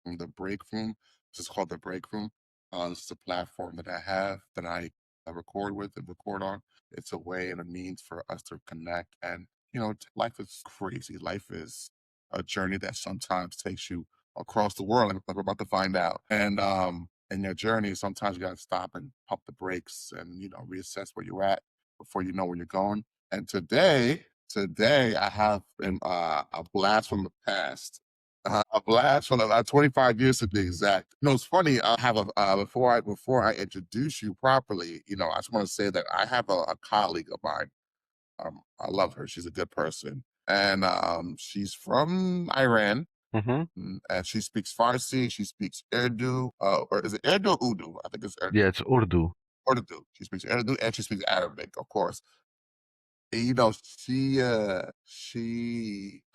from the break room. This is called the break room. This is a platform that I have that I record with and record on. It's a way and a means for us to connect. And, life is crazy. Life is a journey that sometimes takes you across the world, like we're about to find out. And in your journey, sometimes you gotta stop and pump the brakes and, reassess where you're at before you know where you're going. And today I have a blast from the past. A blast from 25 years to be exact. It's funny. I have before I introduce you properly. I just want to say that I have a colleague of mine. I love her. She's a good person, and she's from Iran, Hmm. and she speaks Farsi. She speaks Urdu, or is it Urdu or Urdu? I think it's Yeah, Urdu. it's Urdu. Urdu. She speaks Urdu and she speaks Arabic, of course. And, I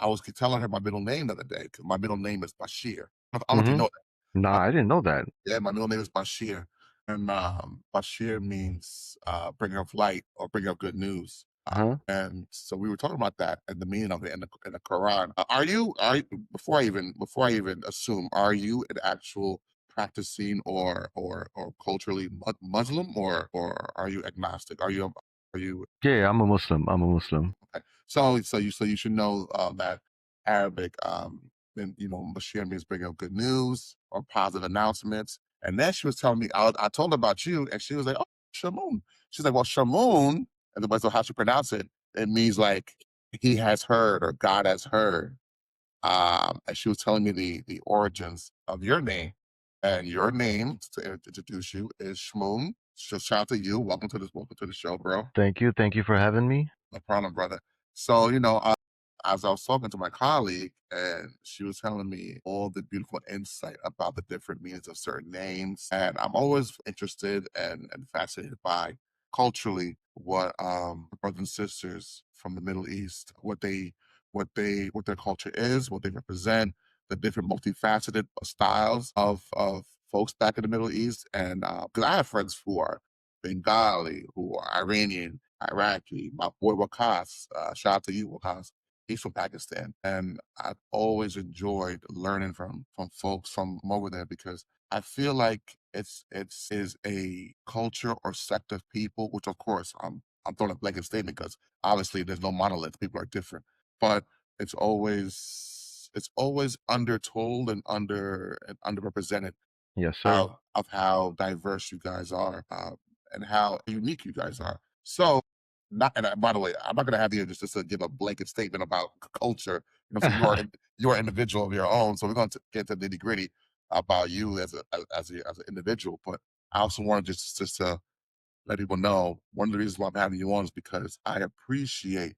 was telling her my middle name the other day, 'cause my middle name is Bashir. I don't know if you Hmm. know Nah, that. I didn't know that. Yeah, my middle name is Bashir. And Bashir means bringer of light or bringer of good news. Huh? And so we were talking about that and the meaning of it in the Quran. Are you before I even assume, are you an actual practicing or culturally Muslim, or are you agnostic? Are you Yeah, yeah, I'm a Muslim. I'm a Muslim. Okay. So you should know that Arabic, and Bashir means bringing up good news or positive announcements. And then she was telling me, I told her about you, and she was like, "Oh, Shamoon." She's like, "Well, Shamoon," and so how she pronounce it, it means like he has heard or God has heard. And she was telling me the origins of your name, and your name to introduce you is Shmoon. So shout out to you. Welcome to the show, bro. Thank you. Thank you for having me. No problem, brother. So, as I was talking to my colleague, and she was telling me all the beautiful insight about the different meanings of certain names. And I'm always interested and fascinated by culturally what brothers and sisters from the Middle East, what their culture is, what they represent, the different multifaceted styles of folks back in the Middle East. And because I have friends who are Bengali, who are Iranian, Iraqi. My boy Wakas, shout out to you, Wakas. He's from Pakistan, and I've always enjoyed learning from folks from over there because I feel like it's is a culture or sect of people, which of course I'm throwing a blanket statement because obviously there's no monolith. People are different, but it's always undertold and underrepresented Yes, sir. of how diverse you guys are, and how unique you guys are. So, not and by the way, I'm not going to have you just to give a blanket statement about culture. So you are an individual of your own. So we're going to get to the nitty gritty about you as an individual. But I also wanted just to let people know one of the reasons why I'm having you on is because I appreciate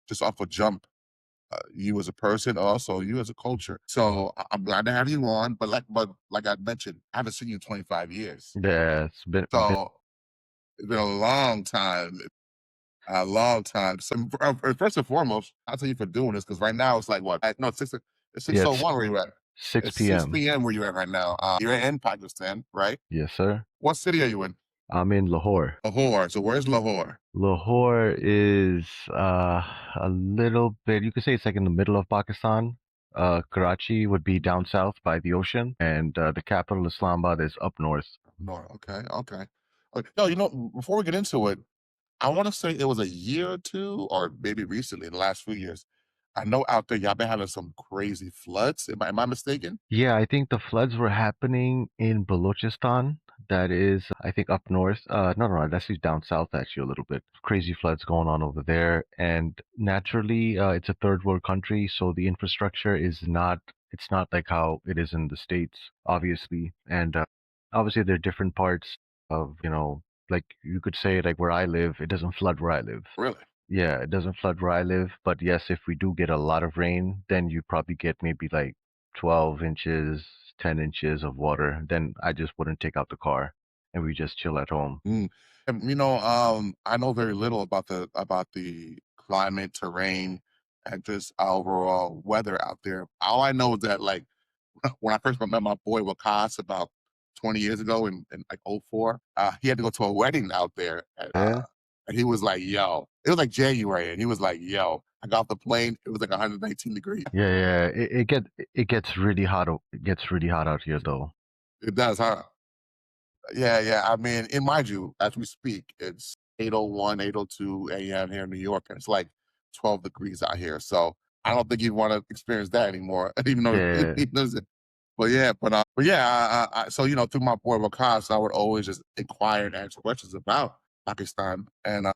just off a jump you as a person, also you as a culture. So I'm glad to have you on. But like I mentioned, I haven't seen you in 25 years. Yeah, it's been. So it's been a long time, a long time. So first and foremost, I'll tell you for doing this because right now it's like what? No, it's Yeah, 6:01 where you at. it's It's 6 6 p.m. p.m. where you're at right now. You're in Pakistan, right? Yes, sir. What city are you in? I'm in Lahore. Lahore. So where's Lahore? Lahore is a little bit, you could say it's like in the middle of Pakistan. Karachi would be down south by the ocean, and the capital, Islamabad, is up north. No. Okay. Okay. Okay. No, before we get into it, I want to say it was a year or two, or maybe recently, in the last few years. I know out there y'all been having some crazy floods. Am I mistaken? Yeah, I think the floods were happening in Balochistan. That is, I think, up north. No, no, that's actually down south, actually, a little bit. Crazy floods going on over there. And naturally, it's a third world country, so the infrastructure it's not like how it is in the States, obviously. And obviously, there are different parts of, like you could say, like where I live, it doesn't flood where I live. Really? Yeah, it doesn't flood where I live, but yes, if we do get a lot of rain, then you probably get maybe like 12 inches, 10 inches of water. Then I just wouldn't take out the car and we just chill at home. Mm. And, I know very little about the climate, terrain, and just overall weather out there. All I know is that, like, when I first met my boy Wakas about 20 years ago in like '04, he had to go to a wedding out there. Yeah? And he was like, yo, it was like January. And he was like, yo, I got off the plane. It was like 119 degrees. Yeah, yeah. It gets really hot. It gets really hot out here, though. It does, huh? Yeah, yeah. I mean, and mind you, as we speak, it's 8:01, 8:02 a.m. here in New York, and it's like 12 degrees out here. So I don't think you want to experience that anymore, even though Yeah, he does it. But yeah. So through my board of class, I would always just inquire and answer questions about Pakistan, and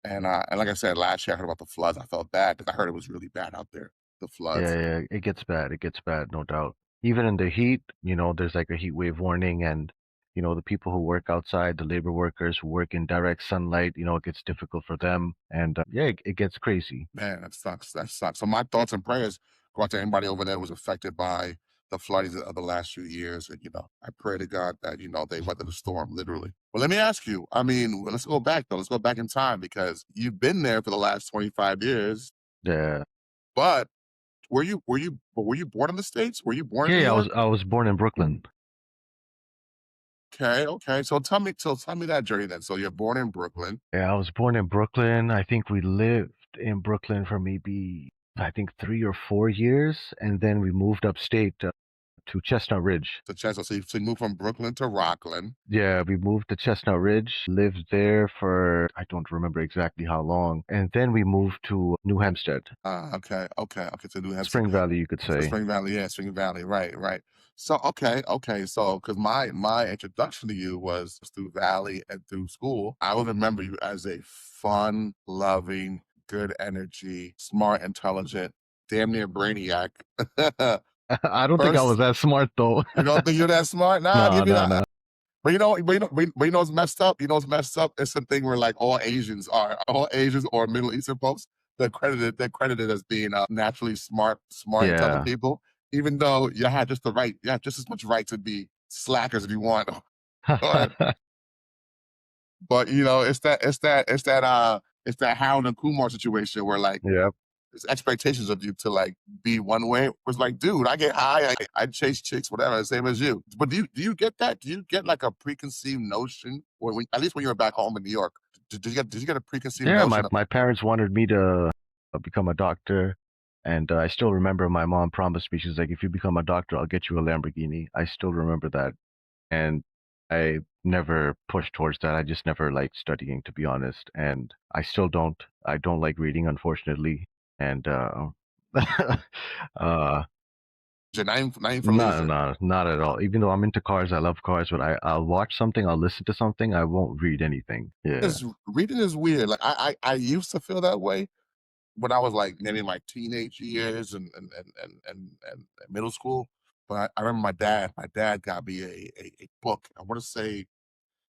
like I said last year, I heard about the floods. I felt bad because I heard it was really bad out there. The yeah, floods. yeah. It gets bad. It gets bad, no doubt. Even in the heat, there's like a heat wave warning, and the people who work outside, the labor workers who work in direct sunlight, it gets difficult for them, and yeah, it gets crazy. Man, that sucks. That sucks. So my thoughts and prayers go out to anybody over there who was affected by the floodings of the last few years. And I pray to God that they weather the storm, literally. Well, let me ask you. I mean, let's go back though. Let's go back in time because you've been there for the last 25 years. Yeah, But were you born in the States? Were you born in yeah. New Yeah, York? I was born in Brooklyn. Okay, okay. So tell me that journey then. So you're born in Brooklyn. Yeah, I was born in Brooklyn. I think we lived in Brooklyn for maybe, I think, 3 or 4 years, and then we moved upstate to Chestnut Ridge. To Chester. So you moved from Brooklyn to Rockland. Yeah, we moved to Chestnut Ridge, lived there for I don't remember exactly how long, and then we moved to New Hampstead, Okay, okay, okay. To New Hampshire. Spring Valley, you could So say. Spring Valley, yeah, Spring Valley, right, right. So okay, okay. So because my introduction to you was through Valley and through school, I would remember you as a fun, loving, good energy, smart, intelligent, damn near brainiac. I don't think I was First, that smart though. you don't think you're that smart? Nah, I'll No, give you no, that. no. But you know what's messed up? You know what's messed up? It's the thing where like all Asians or Middle Eastern folks. They're credited as being naturally smart, intelligent Yeah. people, even though you had just as much right to be slackers if you want. Go ahead. But it's that Harold and Kumar situation where like Yeah. there's expectations of you to like be one way. It was like, dude, I get high, I chase chicks, whatever, same as you. But do you get that? Do you get like a preconceived notion, or at least when you were back home in New York, did you get a preconceived Yeah, my notion of my parents wanted me to become a doctor, and I still remember my mom promised me, she's like, if you become a doctor, I'll get you a Lamborghini. I still remember that, and I never pushed towards that. I just never liked studying, to be honest, and I still don't. I don't like reading, unfortunately, and uh, not even for not leisure? not not at all. Even though I'm into cars, I love cars, but I'll watch something, I'll listen to something, I won't read anything. Yeah. Reading is weird. Like I used to feel that way when I was like maybe in my teenage years and middle school. But I remember my dad got me a book. I want to say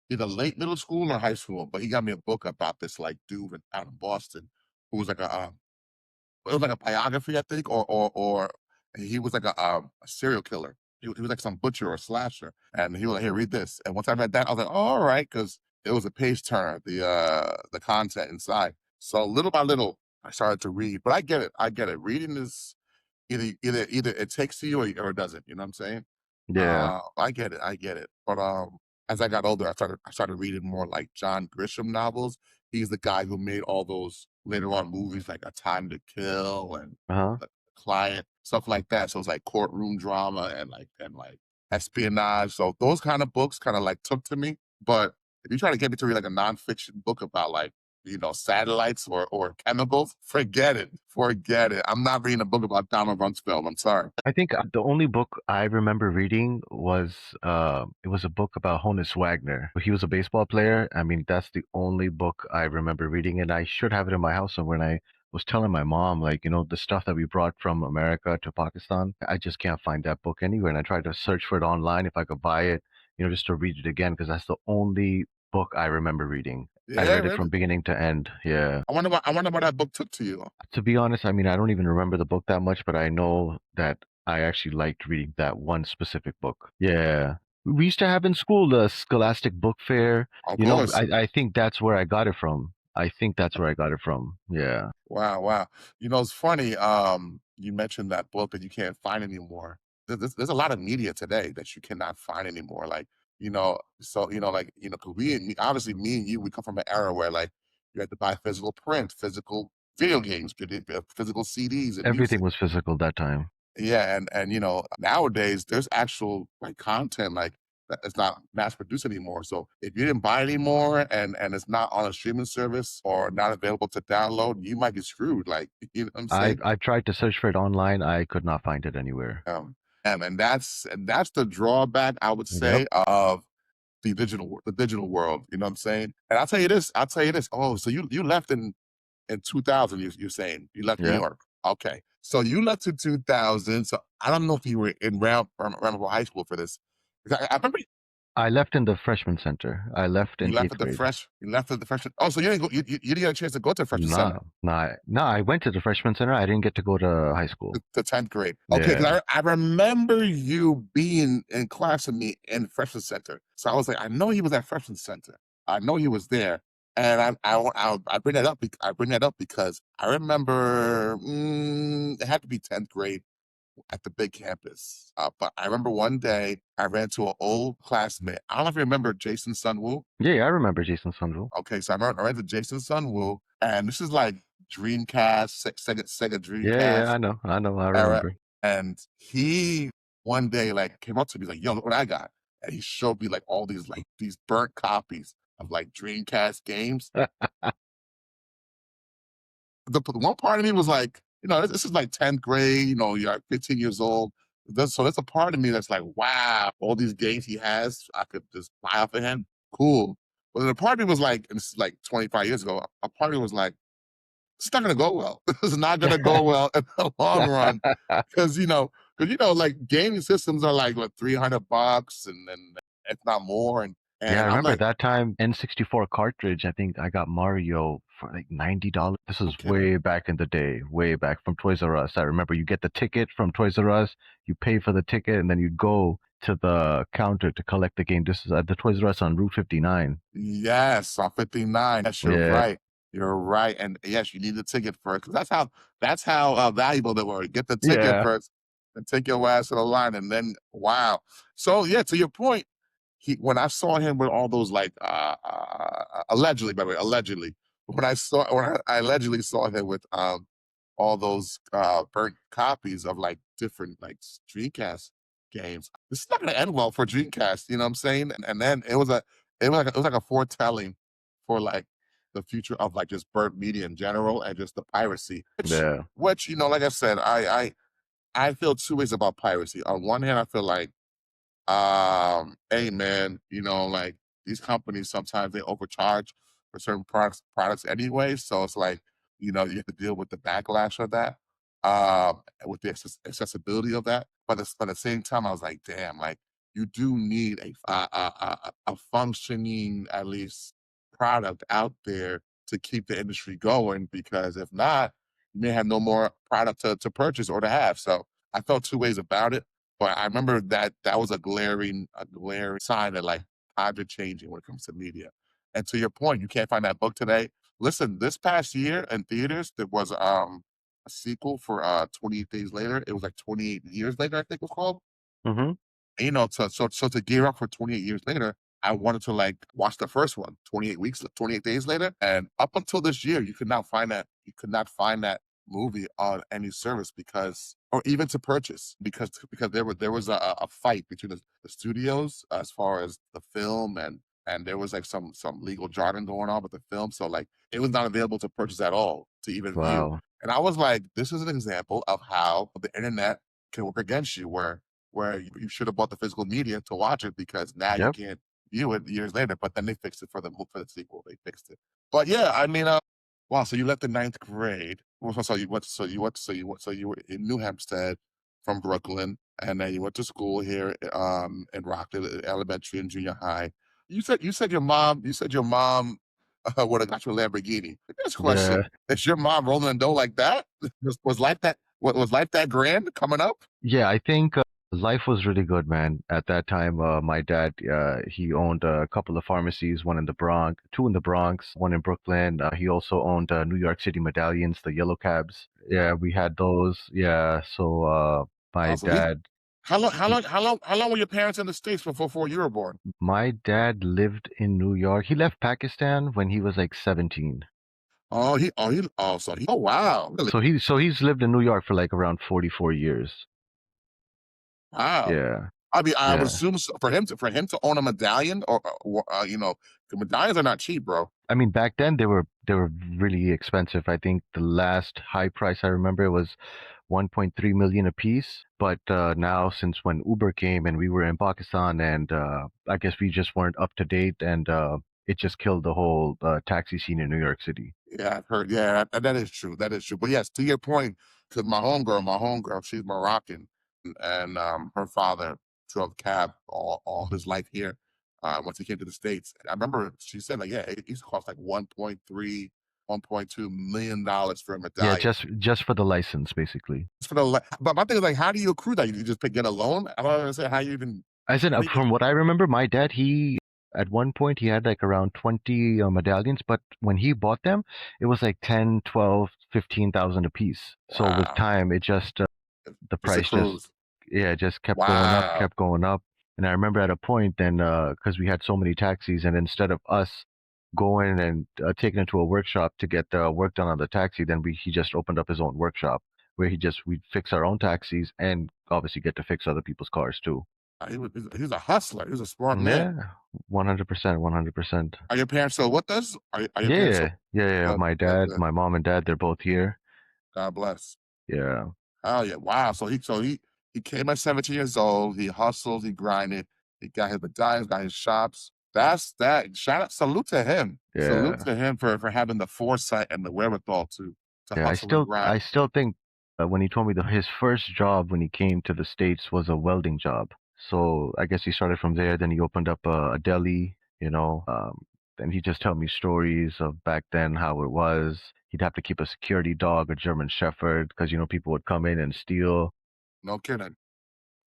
either late middle school or high school, but he got me a book about this like dude out in Boston who was like it was like a biography, I think, or he was like a serial killer. He was like some butcher or slasher, and he was like, "Here, read this." And once I read that, I was like, "Oh, all right," because it was a page turner, the content inside. So little by little, I started to read. But I get it. I get it. Reading is either it takes to you or it doesn't. You know what I'm saying? Yeah. I get it, I get it. But, as I got older, I started reading more like John Grisham novels. He's the guy who made all those later on movies like A Time to Kill and Uh-huh. The Client, stuff like that. So it's like courtroom drama and espionage. So those kind of books kinda like took to me. But if you try to get me to read like a nonfiction book about like, satellites or chemicals, forget it. Forget it. I'm not reading a book about Donald Rumsfeld. I'm sorry. I think the only book I remember reading was it was a book about Honus Wagner. He was a baseball player. I mean, that's the only book I remember reading, and I should have it in my house. And when I was telling my mom, like, the stuff that we brought from America to Pakistan, I just can't find that book anywhere. And I tried to search for it online if I could buy it, just to read it again, because that's the only book I remember reading. I Yeah, read it from really. beginning to end. Yeah. I wonder what that book took to you. To be honest, I mean, I don't even remember the book that much, but I know that I actually liked reading that one specific book. Yeah. We used to have in school the Scholastic Book Fair. Of course. I think that's where I got it from. I think that's where I got it from. Yeah. Wow, wow. It's funny, you mentioned that book that you can't find anymore. There's a lot of media today that you cannot find anymore, like, like, 'cause obviously me and you, we come from an era where, like, you had to buy physical print, physical video games, physical CDs and Everything music. was physical that time. Yeah, and nowadays there's actual like content like that it's not mass produced anymore. So if you didn't buy it anymore and it's not on a streaming service or not available to download, you might be screwed. Like you know what I'm I saying? I tried to search for it online. I could not find it anywhere. Um, and that's the drawback I would Yep. say of the digital world. You know what I'm saying? And I'll tell you this. I'll tell you this. Oh, so you left in 2000, you're saying you left New Yeah. York. Okay. So you left in 2000. So I don't know if you were in Ramapo High School for this. 'Cause I remember I left in the freshman center. I left in eighth grade. you left at the freshman. Oh, so you didn't go, you didn't get a chance to go to the freshman center Nah. I went to the freshman center. I didn't get to go to high school. to 10th grade. Okay. Yeah. Because I remember you being in class with me in freshman center. So I was like, I know he was at freshman center. I know he was there. And I bring that up. I bring that up because I remember it had to be 10th grade at the big campus. But I remember one day I ran to an old classmate. I don't know if you remember Jason Sunwoo. Yeah, I remember Jason Sunville. Okay, so I ran to Jason Sunwoo, and this is like Dreamcast, Sega Yeah, Dreamcast I era. remember. And he one day like came up to me like, "Yo, look what I got!" And he showed me like all these like these burnt copies of like Dreamcast games. The one part of me was like, this is like 10th grade, you're like 15 years old. So there's a part of me that's like, wow, all these games he has, I could just buy off of him. Cool. But then a part of me was like, and this is like 25 years ago, a part of me was like, it's not gonna go well. This is not gonna go well in the long run. Because like gaming systems are like what $300 and then if not more. And Yeah, I and I'm remember like, that time N64 cartridge. I think I got Mario for like $90. This no was kidding. way back in the day, way back from Toys R Us. I remember you get the ticket from Toys R Us, you pay for the ticket, and then you go to the counter to collect the game. This is at the Toys R Us on Route 59. Yes, on 59. Yes, you're Yeah, right. You're right. And yes, you need the ticket first. 'Cause that's how valuable they were. Get the ticket yeah, first and take your ass to the line. And then wow. So yeah, to your point, when I saw him with all those like allegedly, by the way, allegedly, when I allegedly saw him with all those burnt copies of like different like Dreamcast games. This is not gonna end well for Dreamcast, you know what I'm saying? And then it was like a foretelling for like the future of like just burnt media in general and just the piracy. yeah. Which, like I said, I feel two ways about piracy. On one hand, I feel like hey man, like these companies sometimes they overcharge for certain products anyway. So it's like, you have to deal with the backlash of that, with the accessibility of that. But at the same time, I was like, damn, like you do need a functioning at least product out there to keep the industry going because if not, you may have no more product to purchase or to have. So I felt two ways about it. But I remember that was a glaring sign that like times are changing when it comes to media. And to your point, you can't find that book today. Listen, this past year in theaters, there was a sequel for 28 Days Later. It was like 28 Years Later, I think it was called. Hmm. And, so to gear up for 28 years later, I wanted to like watch the first one, 28 days later. And up until this year, you could not find that movie on any service because or even to purchase because there was a fight between the studios as far as the film and there was like some legal jargon going on with the film. So like it was not available to purchase at all to even view. Wow. And I was like, this is an example of how the internet can work against you where you should have bought the physical media to watch it because now you Yep. can't view it years later. But then they fixed it for the sequel. They fixed it. But yeah, I mean, wow. So you left the ninth grade. Well, So you were in New Hampstead from Brooklyn, and then you went to school here in Rockland, elementary and junior high. You said your mom would have got you a Lamborghini. This Yeah. question: is your mom rolling in dough like that? Was life that was life that grand coming up? Yeah, I think life was really good, man. At that time, my dad, he owned a couple of pharmacies, one in the Bronx, two in the Bronx, one in Brooklyn. He also owned New York City medallions, the yellow cabs. Yeah, we had those. Yeah, so my So he dad, How long how he, long how long how long were your parents in the States before you were born? my dad lived in New York. He left Pakistan when he was like 17. Oh, wow, really? So he's lived in New York for like around 44 years. Wow. Yeah. I mean, I would Yeah. assume for him to own a medallion or, the medallions are not cheap, bro. I mean, back then they were really expensive. I think the last high price I remember was 1.3 million a piece. But now, since when Uber came and we were in Pakistan, and I guess we just weren't up to date, and it just killed the whole taxi scene in New York City. Yeah, I've heard. Yeah, that is true. That is true. But yes, to your point, because my homegirl, she's Moroccan, and her father drove cab all his life here. Once he came to the States, I remember she said like, yeah, it used to cost like 1.3, $1.2 million for a Yeah, medallion. just for the license, basically. But my thing is like, how do you accrue that? You just get a loan? I don't understand As in, how do you get. from what I remember, my dad, he at one point he had like around 20 medallions, but when he bought them, it was like 10, 12, 15,000 a piece. So with Wow, time, it just the just price just accrues. yeah just Wow. kept going up. And I remember at a point then because we had so many taxis, and instead of us going and taking it to a workshop to get work done on the taxi, then we he just opened up his own workshop where we'd fix our own taxis and obviously get to fix other people's cars too. He was a hustler. He was a smart man. Yeah, 100%, 100%. Are your parents still with us? Are your Yeah, parents still yeah. good? My Good, dad, good. my mom and dad, they're both here. God bless. Yeah, Oh yeah, wow. So he came at 17 years old. He hustled, he grinded, he got his medallions, got his shops. That's that. Shout out, salute to him. Salute yeah, to him for having the foresight and the wherewithal to yeah. hustle and I grind. still think when he told me that his first job when he came to the States was a welding job. So I guess he started from there. Then he opened up a deli, and he just told me stories of back then how it was. He'd have to keep a security dog, a German Shepherd, because people would come in and steal. No kidding.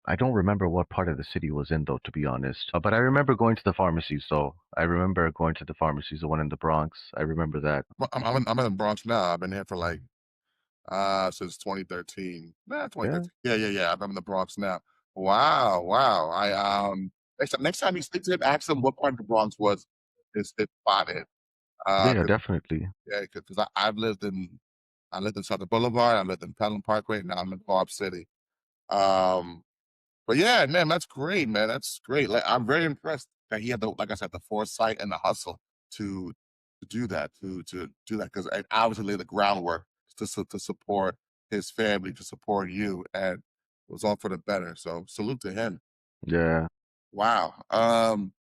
I don't remember what part of the city was in though, to be honest. But I remember going to the pharmacies though. I remember going to the pharmacies, the one in the Bronx. I remember that. I'm in the Bronx now. I've been here for like since 2013. Nah, Yeah, 2013. Yeah. I'm in the Bronx now. Wow, wow. Next time you speak to him, ask him what part of the Bronx was his spot in. yeah, 'Cause definitely. yeah, because I lived in Southern Boulevard, I lived in Pelham Parkway, now I'm in Cobb City. Um, but yeah, man, that's great, man. That's great. Like, I'm very impressed that he had like I said, the foresight and the hustle to do that, to do that, because I obviously laid the groundwork to support his family, to support you, and it was all for the better. So salute to him. Yeah. Wow.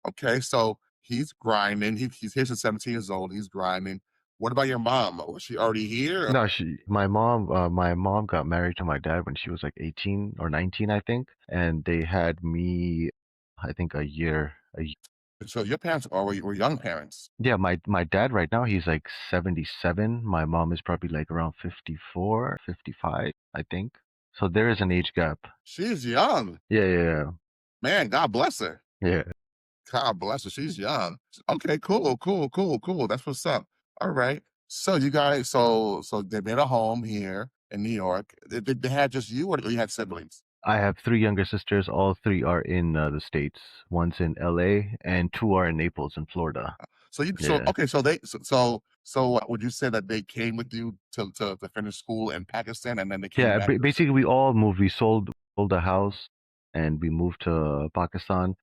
Okay, so he's grinding. He's here since 17 years old. He's grinding. What about your mom? Was she already here? No, my mom got married to my dad when she was like 18 or 19, I think, and they had me, I think a year. So your parents were young parents. Yeah, my dad right now he's like 77. My mom is probably like around 54, 55, I think. So there is an age gap. She's young. Yeah, yeah, Man, God bless her. yeah. God bless her. She's young. Okay, cool, cool, cool, cool. That's what's up. All right. So you guys, so they made a home here in New York. They had just you, or you had siblings? I have three younger sisters. All three are in the States. One's in LA and two are in Naples in Florida. So Yeah. okay, so would you say that they came with you to finish school in Pakistan and then they came Yeah, back to basically we all moved. We sold the house and we moved to Pakistan.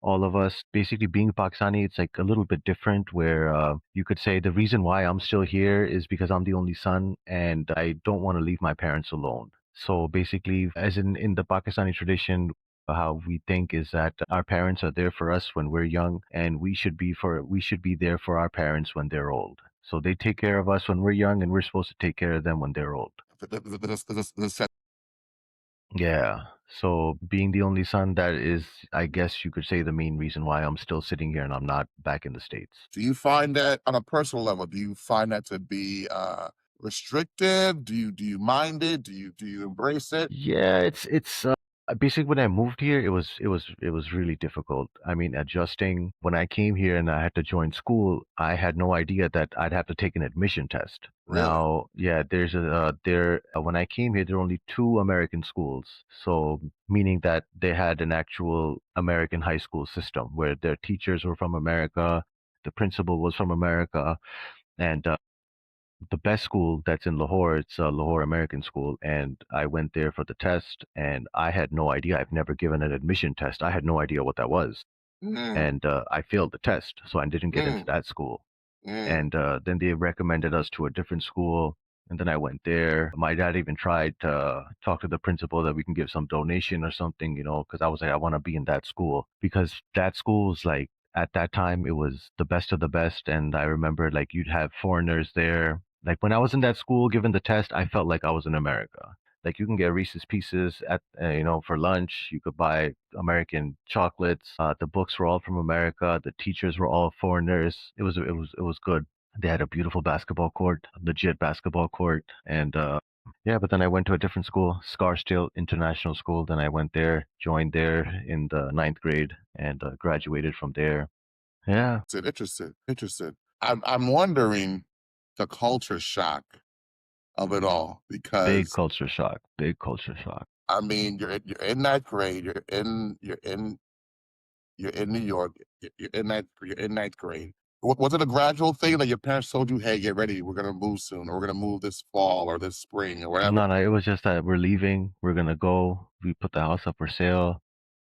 All of us basically being Pakistani, it's like a little bit different where you could say the reason why I'm still here is because I'm the only son and I don't want to leave my parents alone. So basically, as in the Pakistani tradition, how we think is that our parents are there for us when we're young and we should be there for our parents when they're old. So they take care of us when we're young and we're supposed to take care of them when they're old. the Yeah. So being the only son, that is, I guess you could say, the main reason why I'm still sitting here and I'm not back in the States. Do you find that on a personal level, do you find that to be restrictive? Do you mind it? Do you embrace it? Yeah, it's basically when I moved here, it was really difficult. I mean, adjusting when I came here and I had to join school, I had no idea that I'd have to take an admission test. Really? Now, yeah, there's a there when I came here, there were only two American schools, so meaning that they had an actual American high school system where their teachers were from America, the principal was from America, and the best school that's in Lahore. It's a Lahore American school, and I went there for the test, and I had no idea. I've never given an admission test. I had no idea what that was, Mm, and I failed the test, so I didn't get into mm, that school. mm. And then they recommended us to a different school, and then I went there. My dad even tried to talk to the principal that we can give some donation or something, because I was like, I want to be in that school, because that school was like, at that time it was the best of the best. And I remember, like, you'd have foreigners there. Like, when I was in that school given the test, I felt like I was in America. Like, you can get Reese's Pieces at for lunch. You could buy American chocolates. The books were all from America. The teachers were all foreigners. It was good. They had a beautiful basketball court, a legit basketball court, and yeah. But then I went to a different school, Scarsdale International School. Then I went there, joined there in the ninth grade, and graduated from there. Yeah, Interested, interested. I'm wondering the culture shock of it all big because culture shock. Big culture shock. I mean you're in ninth grade, you're in New York, you're in ninth grade. Was it a gradual thing that your parents told you, "Hey, get ready, we're gonna move soon, or we're gonna move this fall or this spring or whatever"? No, no, it was just that we're leaving. We're gonna go. We put the house up for sale.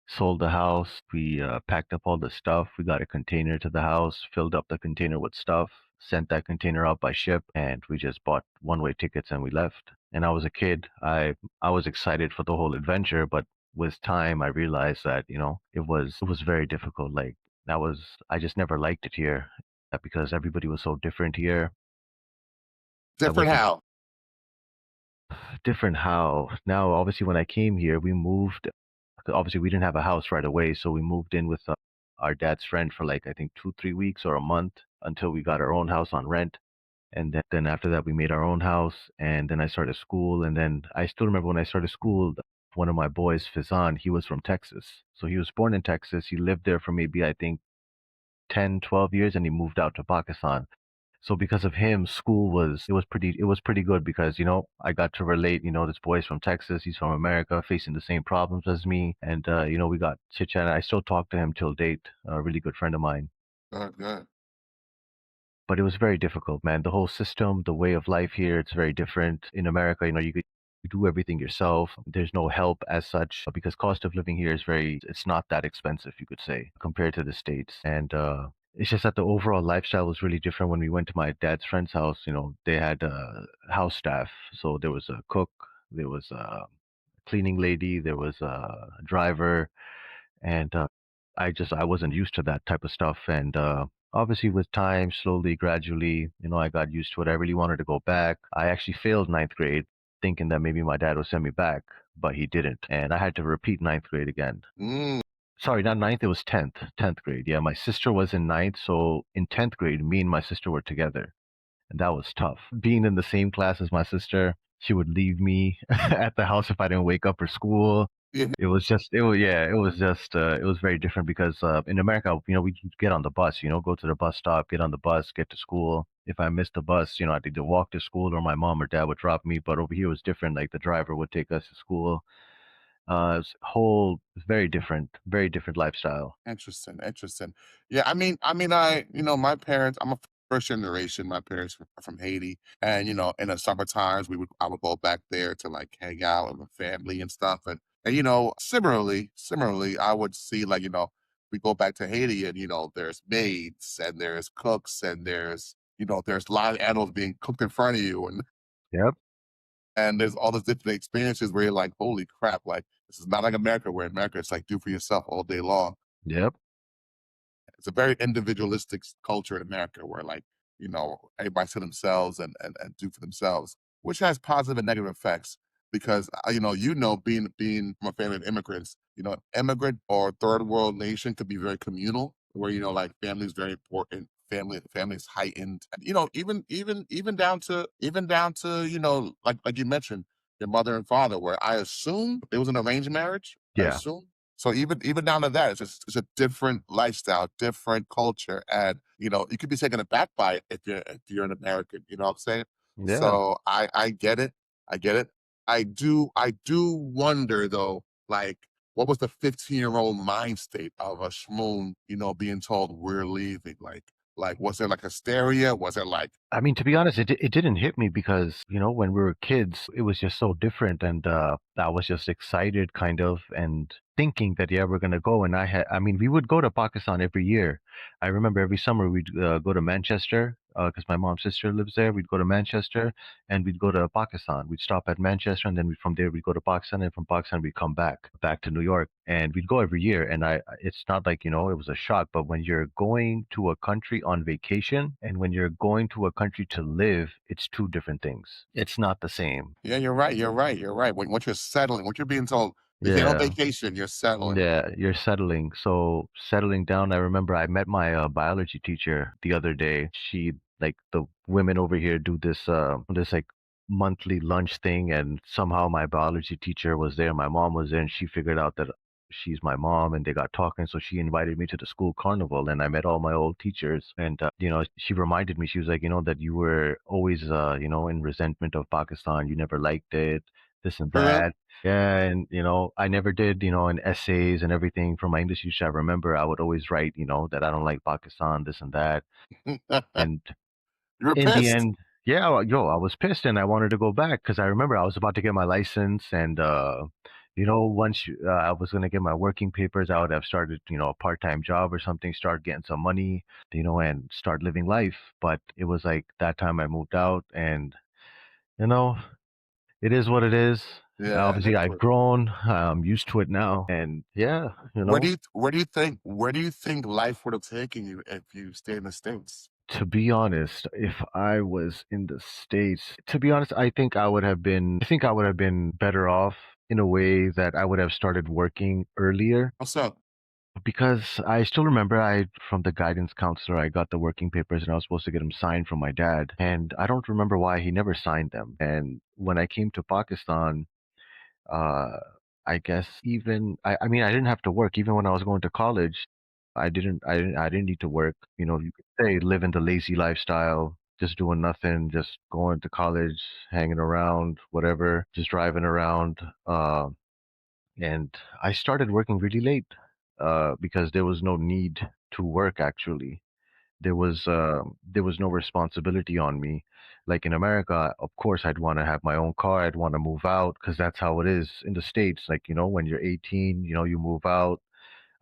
Sold the house. We packed up all the stuff. We got a container to the house, filled up the container with stuff, sent that container out by ship, and we just bought one-way tickets and we left. And I was a kid. I was excited for the whole adventure, but with time, I realized that it was very difficult. Like, I just never liked it here, because everybody was so different here. I Different wasn't how? different how now. Obviously, when I came here, we moved. Obviously, we didn't have a house right away, so we moved in with our dad's friend for, like, I think 2 3 weeks or a month, until we got our own house on rent. And then after that we made our own house, and then I started school. And then I still remember when I started school, one of my boys, Fizan, he was from Texas, so he was born in Texas. He lived there for maybe, I think, 10 12 years, and he moved out to Pakistan. So because of him, school was pretty good, because I got to relate. This boy's from Texas, he's from America, facing the same problems as me, and we got chit chat. I still talk to him till date, a really good friend of mine. Good, good. But it was very difficult, man. The whole system, the way of life here, it's very different. In America, you do everything yourself. There's no help as such, because cost of living here it's not that expensive, you could say, compared to the States. And it's just that the overall lifestyle was really different. When we went to my dad's friend's house, they had house staff. So there was a cook, there was a cleaning lady, there was a driver, and I wasn't used to that type of stuff. And obviously, with time, slowly, gradually, I got used to it. I really wanted to go back. I actually failed ninth grade, thinking that maybe my dad would send me back, but he didn't, and I had to repeat ninth grade again. Mm, Sorry, not ninth, it was 10th grade. Yeah, my sister was in ninth, so in 10th grade, me and my sister were together, and that was tough. Being in the same class as my sister, she would leave me at the house if I didn't wake up for school. yeah, It was very different, because in America, we could get on the bus, go to the bus stop, get on the bus, get to school. If I missed the bus, I'd either walk to school, or my mom or dad would drop me. But over here it was different. Like, the driver would take us to school. It's very different lifestyle. interesting, interesting. Yeah, my parents. I'm a first generation. My parents are from Haiti, and in the summer times, I would go back there to like hang out with my family and stuff. And similarly, I would see like we go back to Haiti, and there's maids and there's cooks and there's live animals being cooked in front of you, Yep. and there's all these different experiences where you're like, holy crap, like this is not like America, where in America it's like do for yourself all day long. Yep. It's a very individualistic culture in America where like, everybody to themselves and do for themselves, which has positive and negative effects because being from a family of immigrants, immigrant or third world nation could be very communal where like family is very important. Family is heightened. And, even down to like you mentioned, your mother and father, where I assume it was an arranged marriage. I Yeah. assume. So even down to that, it's a different lifestyle, different culture, and you could be taken aback by it if you're an American. You know what I'm saying? Yeah. So I get it, I get it. I do wonder though, like what was the 15-year-old mind state of a Shmoon, being told we're leaving? Like Like, was there like hysteria? Was it like, I mean, to be honest, it didn't hit me because, when we were kids, it was just so different, and I was just excited, kind of, and thinking that yeah, we're gonna go. And I mean, we would go to Pakistan every year. I remember every summer we'd go to Manchester because my mom's sister lives there. We'd go to Manchester and we'd go to Pakistan. We'd stop at Manchester and then from there we'd go to Pakistan, and from Pakistan we'd come back to New York, and we'd go every year. And it's not like it was a shock, but when you're going to a country on vacation and when you're going to a country to live, it's two different things. It's not the same. yeah, you're right, you're right, you're right. When once you're settling, once you're being told this ain't on Yeah. vacation, you're settling. Yeah, you're settling. So settling down, I remember I met my biology teacher the other day. She like the women over here do this like monthly lunch thing, and somehow my biology teacher was there, my mom was there, and she figured out that she's my mom, and they got talking. So she invited me to the school carnival, and I met all my old teachers. And she reminded me, she was like, that you were always in resentment of Pakistan. You never liked it, this and For real? that. Yeah, and I never did, in essays and everything for my English teacher. I remember I would always write, that I don't like Pakistan, this and that. And You were in the pissed. end, yeah, well, yo, I was pissed and I wanted to go back because I remember I was about to get my license, and once I was gonna get my working papers, I would have started, a part-time job or something, start getting some money, and start living life. But it was like that time I moved out, and you know, it is what it is. Yeah, Obviously, that's I've what. grown. I'm used to it now, and yeah, Where do you think life would have taken you if you stayed in the States? to be honest, if I was in the States, to be honest, I think I would have been better off in a way that I would have started working earlier, What's up? because I still remember from the guidance counselor, I got the working papers and I was supposed to get them signed from my dad. And I don't remember why he never signed them. And when I came to Pakistan, uh, I guess I mean, I didn't have to work even when I was going to college. I didn't need to work. You could say living the lazy lifestyle, just doing nothing, just going to college, hanging around, whatever, just driving around. And I started working really late because there was no need to work actually. There was no responsibility on me. Like in America, of course, I'd want to have my own car. I'd want to move out because that's how it is in the States. Like when you're 18, you move out.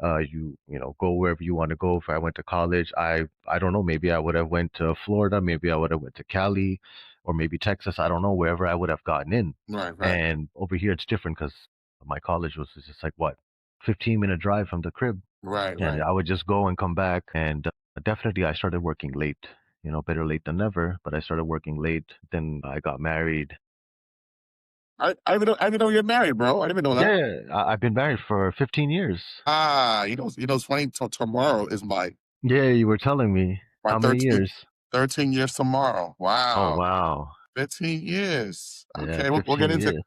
You go wherever you want to go. If I went to college, I don't know. Maybe I would have went to Florida. Maybe I would have went to Cali, or maybe Texas. I don't know. Wherever I would have gotten in. Right, right, And over here, it's different because my college was just like what, 15-minute drive from the crib, right, and right. I would just go and come back. And definitely, I started working late. Better late than never. But I started working late. Then I got married. I didn't know you're married, bro. I didn't even know that. Yeah, I've been married for 15 years. It's funny. Tomorrow is my Yeah, you were telling me. my How many 13 years? 13 years tomorrow. Oh, Wow. wow. 15 years. Yeah, Okay, we'll get 15 into years.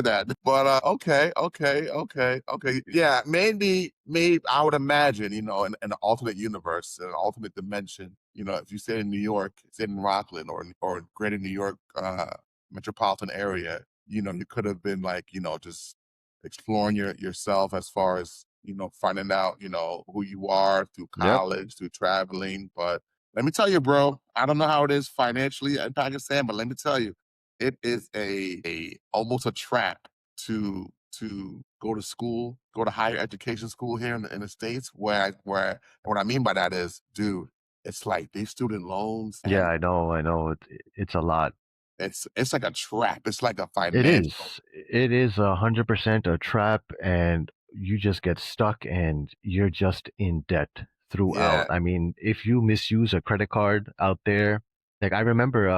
that. But okay, okay, okay, okay. Yeah, maybe I would imagine, in an alternate universe, an alternate dimension. If you stay in New York, stay in Rockland or greater New York metropolitan area, you could have been like, just exploring yourself as far as finding out, who you are through Yep. college, through traveling. But let me tell you, bro, I don't know how it is financially in Pakistan, but let me tell you, it is a almost a trap to go to school, go to higher education school here in the States. Where what I mean by that is, dude, it's like these student loans, Yeah, and I know. I know. It's a lot. it's like a trap. It's like a It financial. is. It is 100% a trap, and you just get stuck, and you're just in debt throughout. Yeah, I mean, if you misuse a credit card out there, like I remember,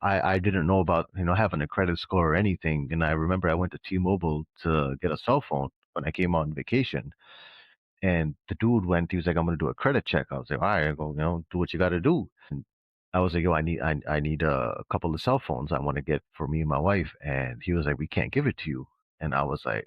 I didn't know about having a credit score or anything, and I remember I went to T-Mobile to get a cell phone when I came on vacation, and the dude went. He was like, "I'm gonna do a credit check." I was like, "All right, I go, do what you got to do." I was like, yo, I need a couple of cell phones I want to get for me and my wife. And he was like, we can't give it to you. And I was like,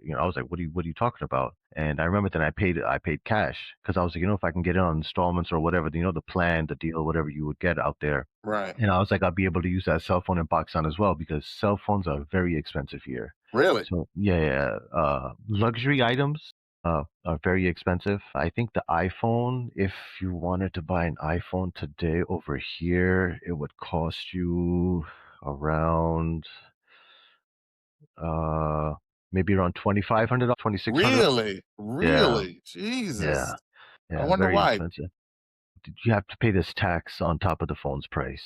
what are you talking about? And I remember that I paid cash because I was like, if I can get it on installments or whatever, the plan, the deal, whatever you would get out there. right. And I was like, I'll be able to use that cell phone in Pakistan as well because cell phones are very expensive here. Really? So yeah, yeah, luxury items. are very expensive. I think the iPhone, if you wanted to buy an iPhone today over here, it would cost you around uh maybe around $2,500, $2,600. Really? Yeah, Really? yeah, Jesus. I yeah, wonder very why. expensive. You have to pay this tax on top of the phone's price.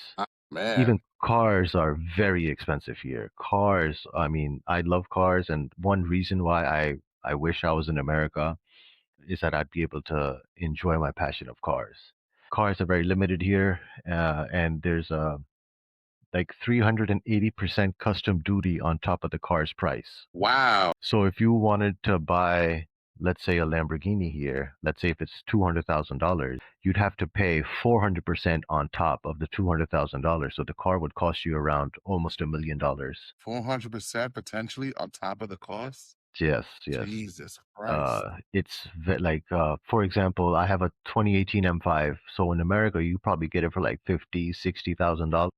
Man, Even cars are very expensive here. Cars, I mean, I love cars, and one reason why I wish I was in America is that I'd be able to enjoy my passion of cars. Cars are very limited here, and there's a like 380% custom duty on top of the car's price. wow. So if you wanted to buy, let's say, a Lamborghini here, let's say if it's $200,000, you'd have to pay 400% on top of the $200,000. So the car would cost you around almost $1 million. 400% potentially on top of the cost? Yes, yes. Jesus Christ. For example, I have a 2018 M5. So in America, you probably get it for like 50, $60,000.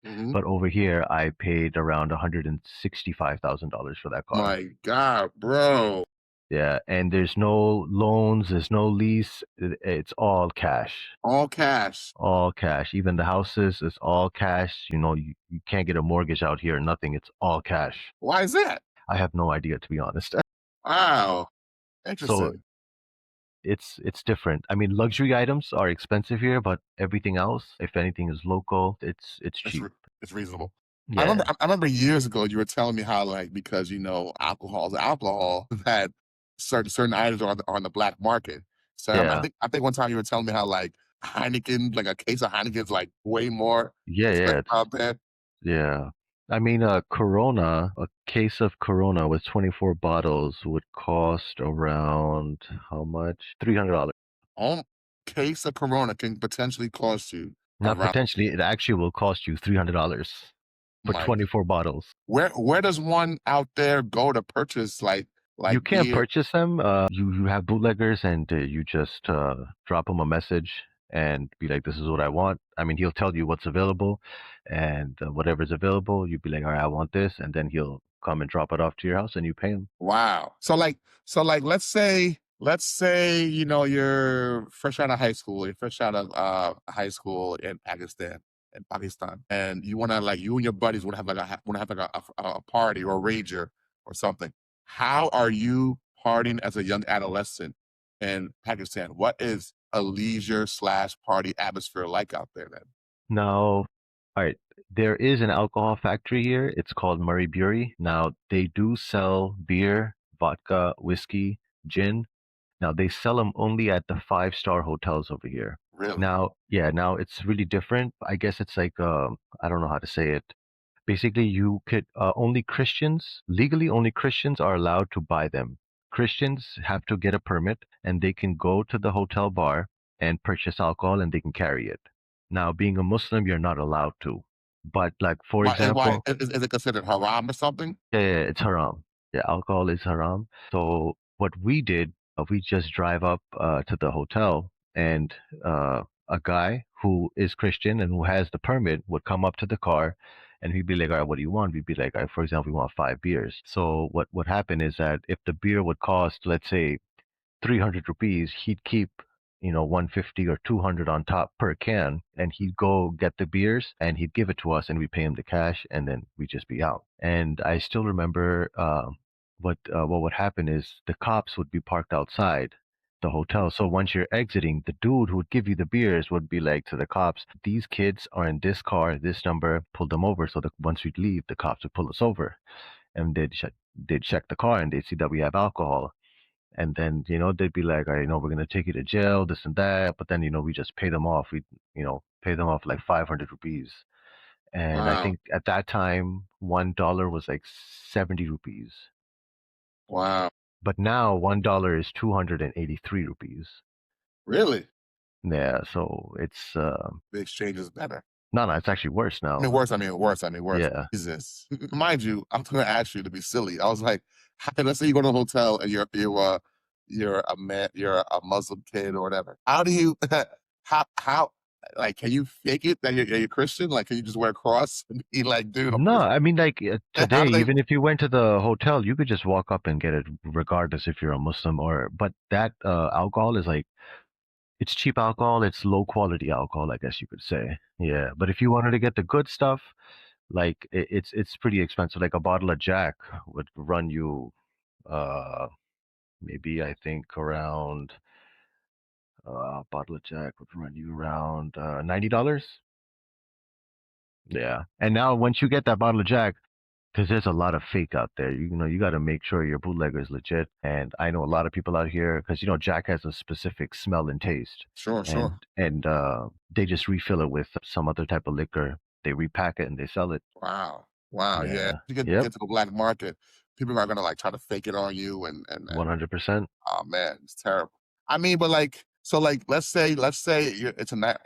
Hmm. But over here, I paid around $165,000 for that car. My God, bro. Yeah, and there's no loans, there's no lease. It's all cash. All cash. All cash. Even the houses, it's all cash. You can't get a mortgage out here, nothing. It's all cash. Why is that? I have no idea, to be honest. Wow. So Interesting. it's different. I mean, luxury items are expensive here, but everything else, if anything is local, it's It's cheap. re- it's reasonable. Yeah, I remember years ago you were telling me how like because alcohol is alcohol that certain items are on the black market. So yeah, I think one time you were telling me how like Heineken, like a case of Heineken is like way more yeah, yeah. expensive out there. Yeah. I mean, a case of Corona with 24 bottles would cost around how much? $300. One case of Corona can potentially cost you Not around potentially, it actually will cost you $300 for my 24 bottles. where does one out there go to purchase You like can't beer? purchase them. You have bootleggers, and you just drop them a message and be like, "This is what I want." I mean, he'll tell you what's available, and whatever's available, you'd be like, "All right, I want this," and then he'll come and drop it off to your house, and you pay him. Wow. So like let's say you're fresh out of high school, you're fresh out of high school in Pakistan, and you want to like you and your buddies want to have want to have like a party or a rager or something. How are you partying as a young adolescent in Pakistan? What is a leisure slash party atmosphere like out there then? Now, all right, there is an alcohol factory here. It's called Murray Bury. Now, they do sell beer, vodka, whiskey, gin. Now, they sell them only at the five-star hotels over here. Really? Now, yeah, now it's really different. I guess it's like, I don't know how to say it. Basically, you could only Christians, legally, only Christians are allowed to buy them. Christians have to get a permit and they can go to the hotel bar and purchase alcohol and they can carry it. Now, being a Muslim, you're not allowed to. But, like, for Why example, is it considered haram or something? yeah, yeah, it's haram. Yeah, alcohol is haram. So what we did, we just drive up to the hotel, and a guy who is Christian and who has the permit would come up to the car, and he'd be like, "All right, what do you want?" We'd be like, "All right, for example, we want 5 beers." So what would happen is that if the beer would cost, let's say, 300 rupees, he'd keep 150 or 200 on top per can, and he'd go get the beers and he'd give it to us and we pay him the cash and then we just be out. And I still remember what would happen is the cops would be parked outside the hotel. So once you're exiting, the dude who would give you the beers would be like to the cops, "These kids are in this car, this number, pull them over." So that once we'd leave, the cops would pull us over and they'd check the car and they'd see that we have alcohol. And then, they'd be like, "All right, we're going to take you to jail, this and that." But then, we just pay them off. We, pay them off like 500 rupees. And I Wow. think at that time, $1 was like 70 rupees. Wow. But now $1 is 283 rupees. Really? Yeah. So it's, The exchange is better. no, no, it's actually worse now. I mean worse. Yeah. Jesus. Mind you, I'm gonna ask you to be silly. I was like, let's say you go to a hotel and you're a man, you're a Muslim kid or whatever. How do you how Like, can you fake it that you're Christian? Like, can you just wear a cross and be like, dude, I'm No, Christian? I mean like How today, do they? even if you went to the hotel, you could just walk up and get it, regardless if you're a Muslim or. But that alcohol is like it's cheap alcohol. It's low quality alcohol, I guess you could say. Yeah, but if you wanted to get the good stuff, like it's pretty expensive. Like a bottle of Jack would run you uh maybe I think around a bottle of Jack would run you around $90. Yeah, and now once you get that bottle of Jack, because there's a lot of fake out there. You know, you got to make sure your bootlegger is legit. And I know a lot of people out here because Jack has a specific smell and taste, Sure, and sure. they just refill it with some other type of liquor. They repack it and they sell it. Wow. Wow, yeah. Yeah. You get Yep. get to the black market, people are gonna, like, try to fake it on you and 100%. oh, man, it's terrible. I mean, but, like so, like, let's say it's a night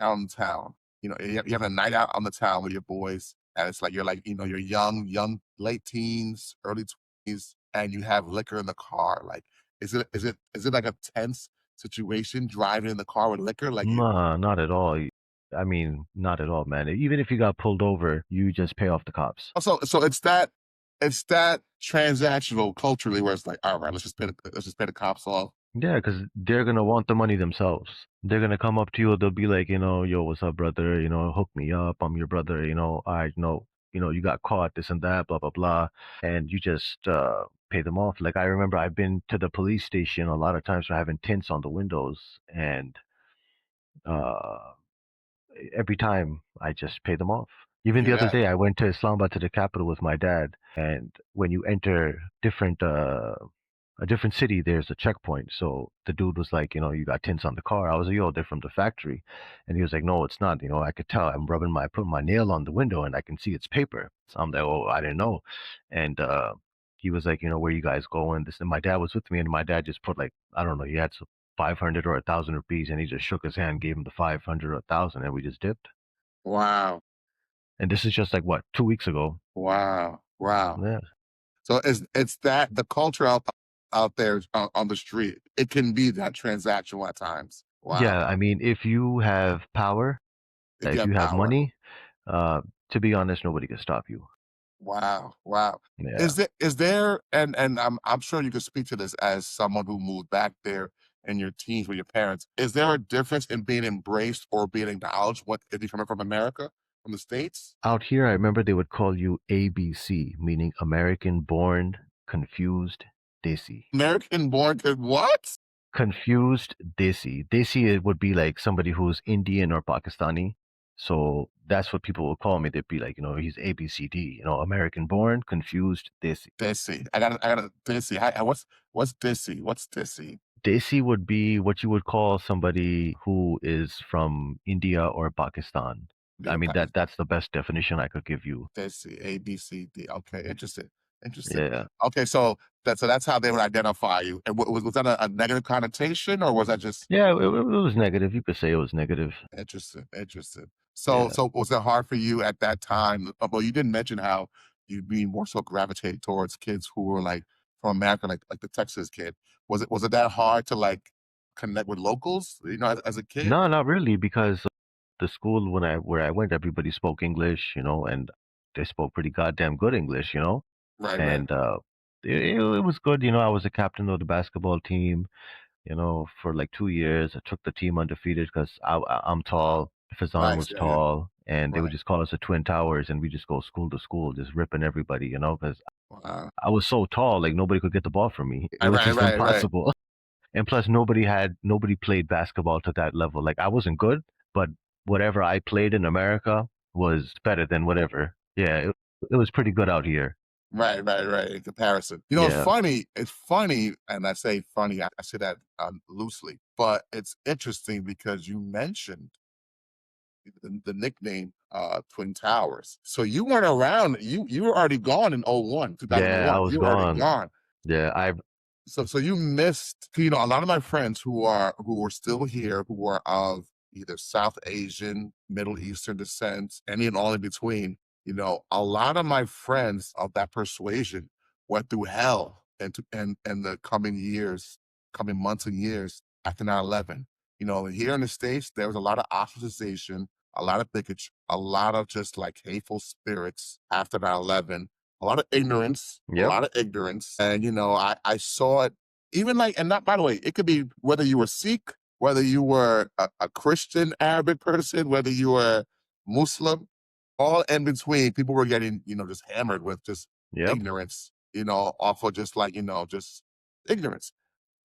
out in town. You're having a night out on the town with your boys, and it's like you're like, you're young, late teens, early 20s, and you have liquor in the car. Like, is it like a tense situation driving in the car with liquor? Like, you Nah, not at all. I mean, not at all, man. Even if you got pulled over, you just pay off the cops. so it's that transactional culturally where it's like, all right, let's just pay the cops off. Yeah, because they're gonna want the money themselves. They're gonna come up to you. They'll be like, yo, what's up, brother? Hook me up. I'm your brother. I know, you got caught, this and that, blah blah blah, and you just pay them off. Like I remember, I've been to the police station a lot of times for having tints on the windows, and uh, every time I just pay them off. You Even the hear other that? day, I went to Islamabad to the capital with my dad, and when you enter a different city, there's a checkpoint. So the dude was like, you got tints on the car. I was like, yo, they're from the factory, and he was like, no, it's not. I could tell. I'm putting my nail on the window, and I can see it's paper. So I'm like, oh, I didn't know, and he was like, where you guys going? This, and my dad was with me, and my dad just put like, I don't know, he had 500 or 1,000 rupees, and he just shook his hand, gave him the 500 or 1,000, and we just dipped. Wow. And this is just like what 2 weeks ago. Wow. Wow. Yeah, So it's that the culture out there on the street, it can be that transactional at times. Wow. yeah. I mean, if you have power, If you if have you have power. money, uh, to be honest, nobody can stop you. Wow. Wow. Yeah. Is there and I'm sure you could speak to this as someone who moved back there in your teens with your parents. Is there a difference in being embraced or being acknowledged what if you're coming from America, from the States? Out here, I remember they would call you ABC, meaning American born, confused, desi. American born to what? Confused, desi. Desi it would be like somebody who's Indian or Pakistani. So that's what people would call me. They'd be like, he's ABCD, American born, confused, desi. Dissy. I got a Dissy. What's Dissy? What's Dissy? Desi would be what you would call somebody who is from India or Pakistan. I India, mean Pakistan. that's the best definition I could give you. Dissy. A B C D. Okay, interesting. Interesting. Yeah. Okay, so that's how they would identify you. And was that a negative connotation or was that just Yeah, it was negative. You could say it was negative. interesting? Interesting. So Yeah. so was it hard for you at that time? Well, you didn't mention how you being more so gravitated towards kids who were like from America, like the Texas kid. Was it that hard to like connect with locals? As a kid. No, not really, because the school where I went, everybody spoke English, and they spoke pretty goddamn good English, Right. Right. and it was good. I was a captain of the basketball team, for like 2 years. I took the team undefeated because I'm tall. Fazan Nice. was Yeah. Yeah. tall, and they Right. would just call us the Twin Towers, and we just go school to school, just ripping everybody, because Wow. I was so tall, like nobody could get the ball from me. It Right. was Right. just Right. Right. impossible. And plus, nobody played basketball to that level. Like I wasn't good, but whatever I played in America was better than whatever. Yeah, it was pretty good out here. Right, right, right, in comparison. Yeah. It's funny, and I say funny, I say that, loosely, but it's interesting because you mentioned the nickname, Twin Towers. So you weren't around, you were already gone in '01, Yeah, I 2001, was you were already gone. gone. Yeah, I So you missed, a lot of my friends who are still here, who are of either South Asian, Middle Eastern descent, any and all in between. A lot of my friends of that persuasion went through hell and the coming years, coming months and years after 9/11. Here in the States, there was a lot of ostracization, a lot of bigotry, a lot of just like hateful spirits after 9/11, a lot of ignorance, a Yep. lot of ignorance. And, I saw it even like, and not, by the way, it could be whether you were Sikh, whether you were a Christian Arabic person, whether you were Muslim, all in between, people were getting, just hammered with just Yep. ignorance, off of just like, just ignorance.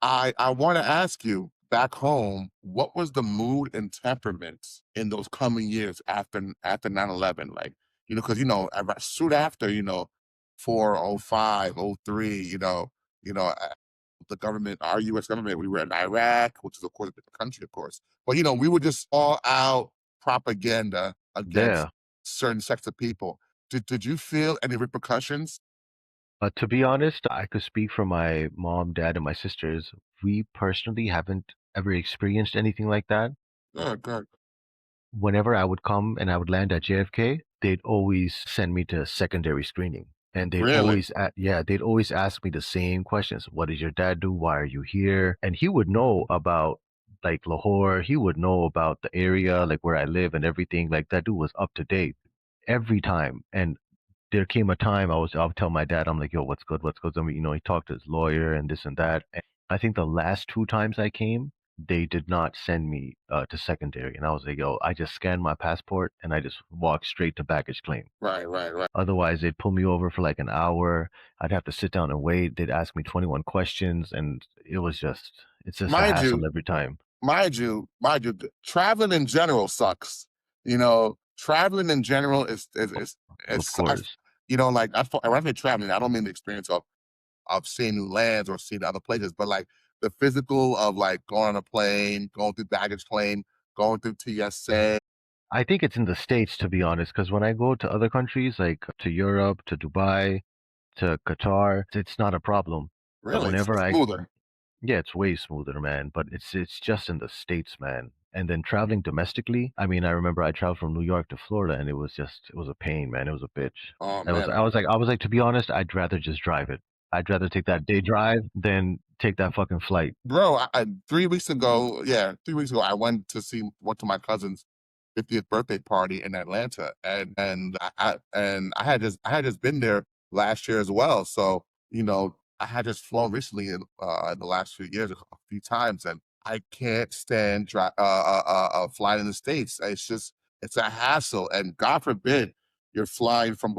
I wanna ask you, back home, what was the mood and temperament in those coming years after 9/11? Like, because soon after, 4, oh 05, oh 03, the government, our US government, we were in Iraq, which is of course a different country, of course. But we were just all out propaganda against Yeah. certain sects of people. Did you feel any repercussions? To be honest, I could speak for my mom, dad, and my sisters. We personally haven't ever experienced anything like that. Good, good. Whenever I would come and I would land at JFK, they'd always send me to secondary screening. And Really? they'd always ask me the same questions. What does your dad do? Why are you here? And he would know about like Lahore. He would know about the area, like where I live and everything. Like that dude was up to date every time. And there came a time I'll tell my dad, I'm like, yo, what's good, what's good? I mean, he talked to his lawyer and this and that. And I think the last two times I came, they did not send me to secondary, and I was like, yo, I just scanned my passport and I just walked straight to baggage claim. Right, right, right. Otherwise, they'd pull me over for like an hour. I'd have to sit down and wait. They'd ask me 21 questions, and it's just a Mind you hassle every time. mind you, traveling in general sucks. Traveling in general Of is course. like when I say traveling, I don't mean the experience of seeing new lands or seeing other places, but like the physical of like going on a plane, going through baggage claim, going through TSA. I think it's in the States, to be honest, because when I go to other countries, like to Europe, to Dubai, to Qatar, it's not a problem. But Really, whenever it's I, smoother. yeah, it's way smoother, man. But it's just in the States, man. And then traveling domestically, I mean, I remember I traveled from New York to Florida, and it was a pain, man. It was a bitch. Oh man, I was like, to be honest, I'd rather just drive it. I'd rather take that day drive than take that fucking flight. bro, 3 weeks ago, yeah, 3 weeks ago, I went to my cousin's 50th birthday party in Atlanta, and I had just been there last year as well. So I had just flown recently in the last few years a few times, and I can't stand flying in the states. It's a hassle, and God forbid you're flying from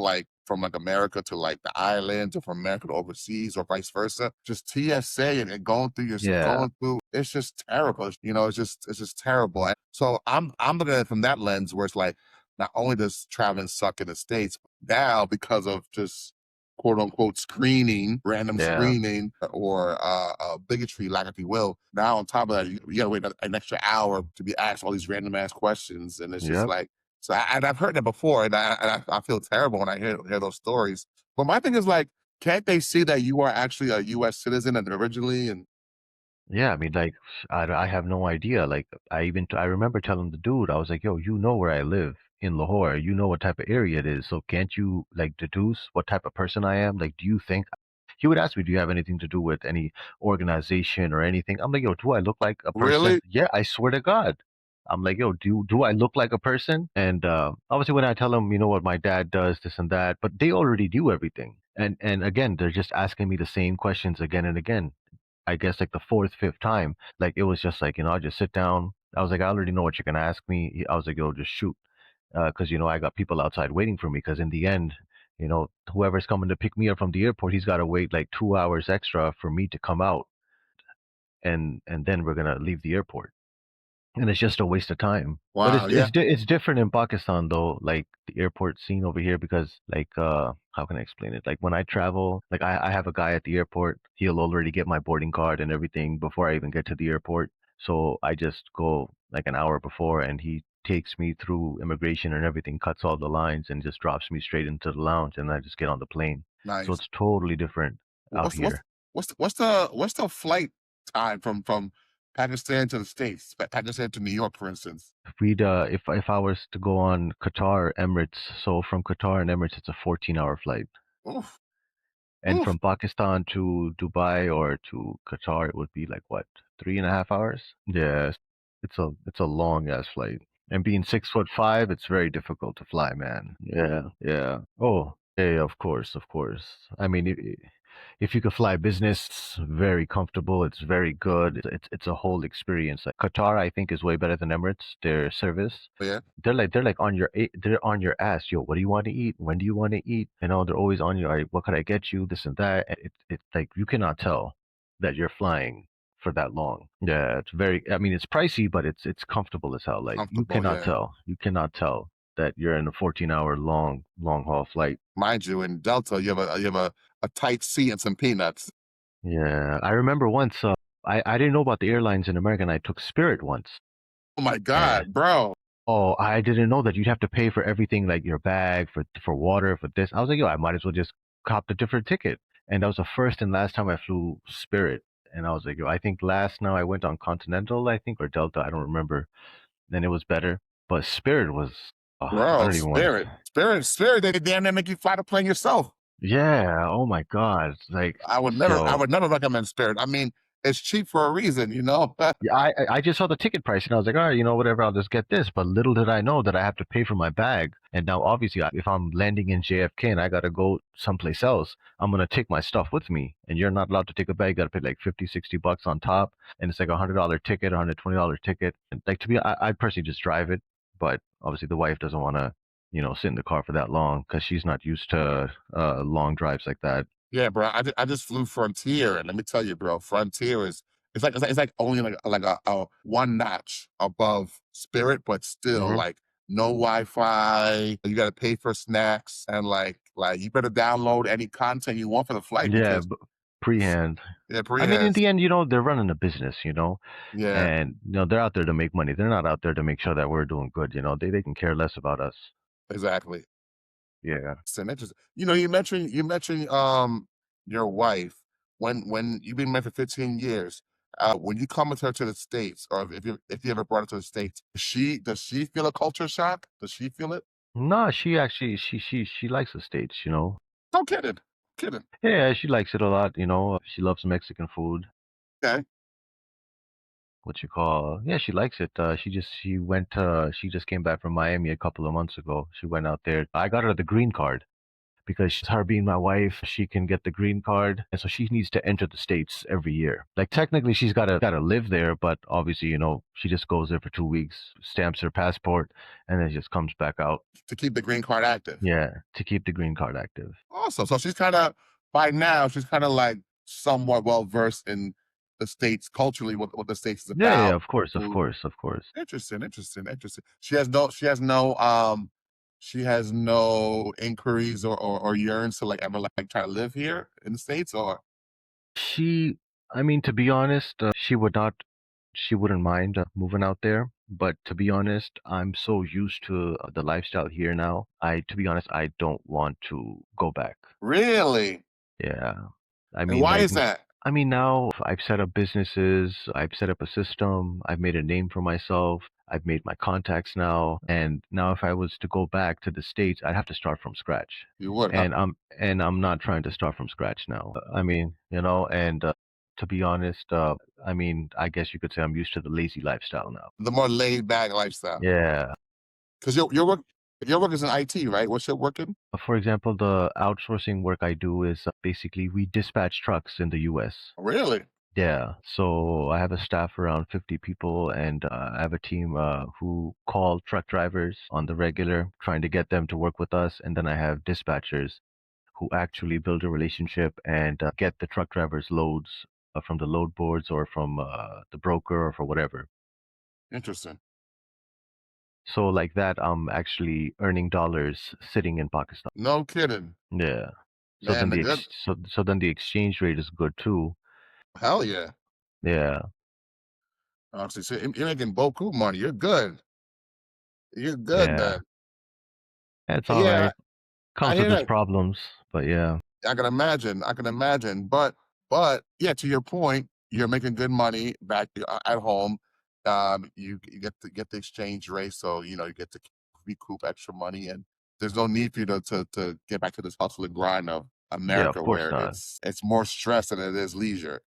America to like the islands, or from America to overseas, or vice versa. Just TSA and going through Yeah, it's just terrible. It's just terrible. And so I'm looking at it from that lens where it's like not only does traveling suck in the States, but now because of just quote unquote screening, random yeah, screening, or bigotry, like if you will. Now on top of that, you gotta wait an extra hour to be asked all these random ass questions, and it's just yep. like so. And I've heard that before, and I feel terrible when I hear those stories. But my thing is like, can't they see that you are actually a U.S. citizen and originally? And Yeah, I mean, like, I have no idea. Like, I remember telling the dude, I was like, yo, you know where I live in Lahore. You know what type of area it is. So can't you, like, deduce what type of person I am? Like, do you think, he would ask me, do you have anything to do with any organization or anything? I'm like, yo, do I look like a person? really, Yeah, I swear to God. I'm like, yo, do I look like a person? And obviously, when I tell them, you know what my dad does, this and that, but they already do everything. And again, they're just asking me the same questions again and again. I guess like the fourth, fifth time, like it was just like, I just sit down. I was like, I already know what you're gonna ask me. I was like, yo, just shoot, because I got people outside waiting for me. Because in the end, whoever's coming to pick me up from the airport, he's got to wait like 2 hours extra for me to come out, and then we're gonna leave the airport, and it's just a waste of time. But wow, yeah, it's different in Pakistan though, like the airport scene over here, because like how can I explain it? Like when I travel, like I have a guy at the airport, he'll already get my boarding card and everything before I even get to the airport. So I just go like an hour before, and he takes me through immigration and everything, cuts all the lines, and just drops me straight into the lounge, and I just get on the plane. So nice. it's totally different out What's what's here. what's the flight time from Pakistan to the States? Pakistan to New York, for instance. If I was to go on Qatar Emirates, so from Qatar and Emirates, it's a 14-hour flight. Oof, And oof. from Pakistan to Dubai or to Qatar, it would be like what, 3.5 hours? Yes. It's a long ass flight. And being 6'5", it's very difficult to fly, man. Yeah, yeah. Oh, yeah, yeah, of course, of course. I mean, if you could fly business, it's very comfortable. It's very good. It's a whole experience. Like Qatar, I think, is way better than Emirates. Their service, Yeah, they're like they're on your ass. Yo, what do you want to eat? When do you want to eat? You know, they're always on you. All right, what could I get you? This and that. And it's like you cannot tell that you're flying for that long. Yeah, it's very. I mean, it's pricey, but it's comfortable as hell. Like you comfortable. cannot Yeah, tell. You cannot tell that you're in a 14-hour long haul flight. mind you, in Delta, you have a tight seat and some peanuts. Yeah, I remember once. I didn't know about the airlines in America, and I took Spirit once. Oh my And God, bro! oh, I didn't know that you'd have to pay for everything, like your bag, for water, for this. I was like, yo, I might as well just cop a different ticket. And that was the first and last time I flew Spirit. And I was like, yo, I think last now I went on Continental, I think, or Delta, I don't remember. Then it was better. But Spirit was, I Bro, don't even want to. Spirit. They damn near make you fly the plane yourself. Yeah. Oh my God. Like, I so would never recommend Spirit. I mean, it's cheap for a reason, you know. yeah, I just saw the ticket price and I was like, all right, whatever, I'll just get this. But little did I know that I have to pay for my bag. And now, obviously, if I'm landing in JFK and I gotta go someplace else, I'm gonna take my stuff with me. And you're not allowed to take a bag. You gotta pay like 50, $60 on top, and it's like $100 ticket, $120 ticket. And like to be, I'd personally just drive it. But obviously, the wife doesn't want to, sit in the car for that long because she's not used to long drives like that. Yeah, bro. I just flew Frontier, and let me tell you, bro, Frontier is it's like only like a one notch above Spirit, but still Hmm. like no Wi-Fi. You got to pay for snacks, and like you better download any content you want for the flight Yeah, because pre-hand. yeah, I mean, in pre-has the end, they're running a business, yeah, and they're out there to make money. They're not out there to make sure that we're doing good. They can care less about us. exactly. Yeah. It's an interesting. You mentioned your wife when you've been married for 15 years. When you come with her to the states, or if you ever brought her to the states, does she feel a culture shock? Does she feel it? No, she actually she likes the States. No kidding, kidding. Yeah, she likes it a lot. She loves Mexican food. Okay, What you call? Yeah, she likes it. She just came back from Miami a couple of months ago. She went out there. I got her the green card, because her being my wife, she can get the green card, and so she needs to enter the states every year. Like technically, she's gotta live there, but obviously, she just goes there for 2 weeks, stamps her passport, and then just comes back out. to keep the green card active. Yeah, to keep the green card active. Awesome. So she's kind of by now she's kind of like somewhat well versed in the states culturally, what the states is Yeah, yeah, about. of course, of Food. course, of course. Interesting. She has no inquiries or yearns to like ever like try to live here in the States or She, I mean, to be honest, she wouldn't mind moving out there. But to be honest, I'm so used to the lifestyle here now. To be honest, I don't want to go back. really? Yeah. I And mean, why like, is that? now I've set up businesses, I've set up a system, I've made a name for myself, I've made my contacts now, and now if I was to go back to the States, I'd have to start from scratch. You would, huh? And I'm not trying to start from scratch now. I mean, and to be honest, I mean, I guess you could say I'm used to the lazy lifestyle now. The more laid back lifestyle. Yeah. Because your work is in IT, right? What's your work in? For example, the outsourcing work I do is basically we dispatch trucks in the US. Really? Yeah, so I have a staff around 50 people, and I have a team who call truck drivers on the regular, trying to get them to work with us. And then I have dispatchers who actually build a relationship and get the truck drivers loads from the load boards or from the broker or for whatever. Interesting. So like that, I'm actually earning dollars sitting in Pakistan. No kidding. Yeah. So Man, then the good the exchange rate is good too. hell yeah. Yeah. Honestly, so you're making beaucoup money. You're good. You're good, Yeah. man. It's all Yeah, right. I Comes hear with its that. problems, but yeah. I can imagine. I can imagine. But yeah, to your point, you're making good money back at home. You get the exchange rate, so you get to recoup extra money, and there's no need for you to get back to this hustle and grind of Yeah, of America, course where not. it's more stress than it is leisure.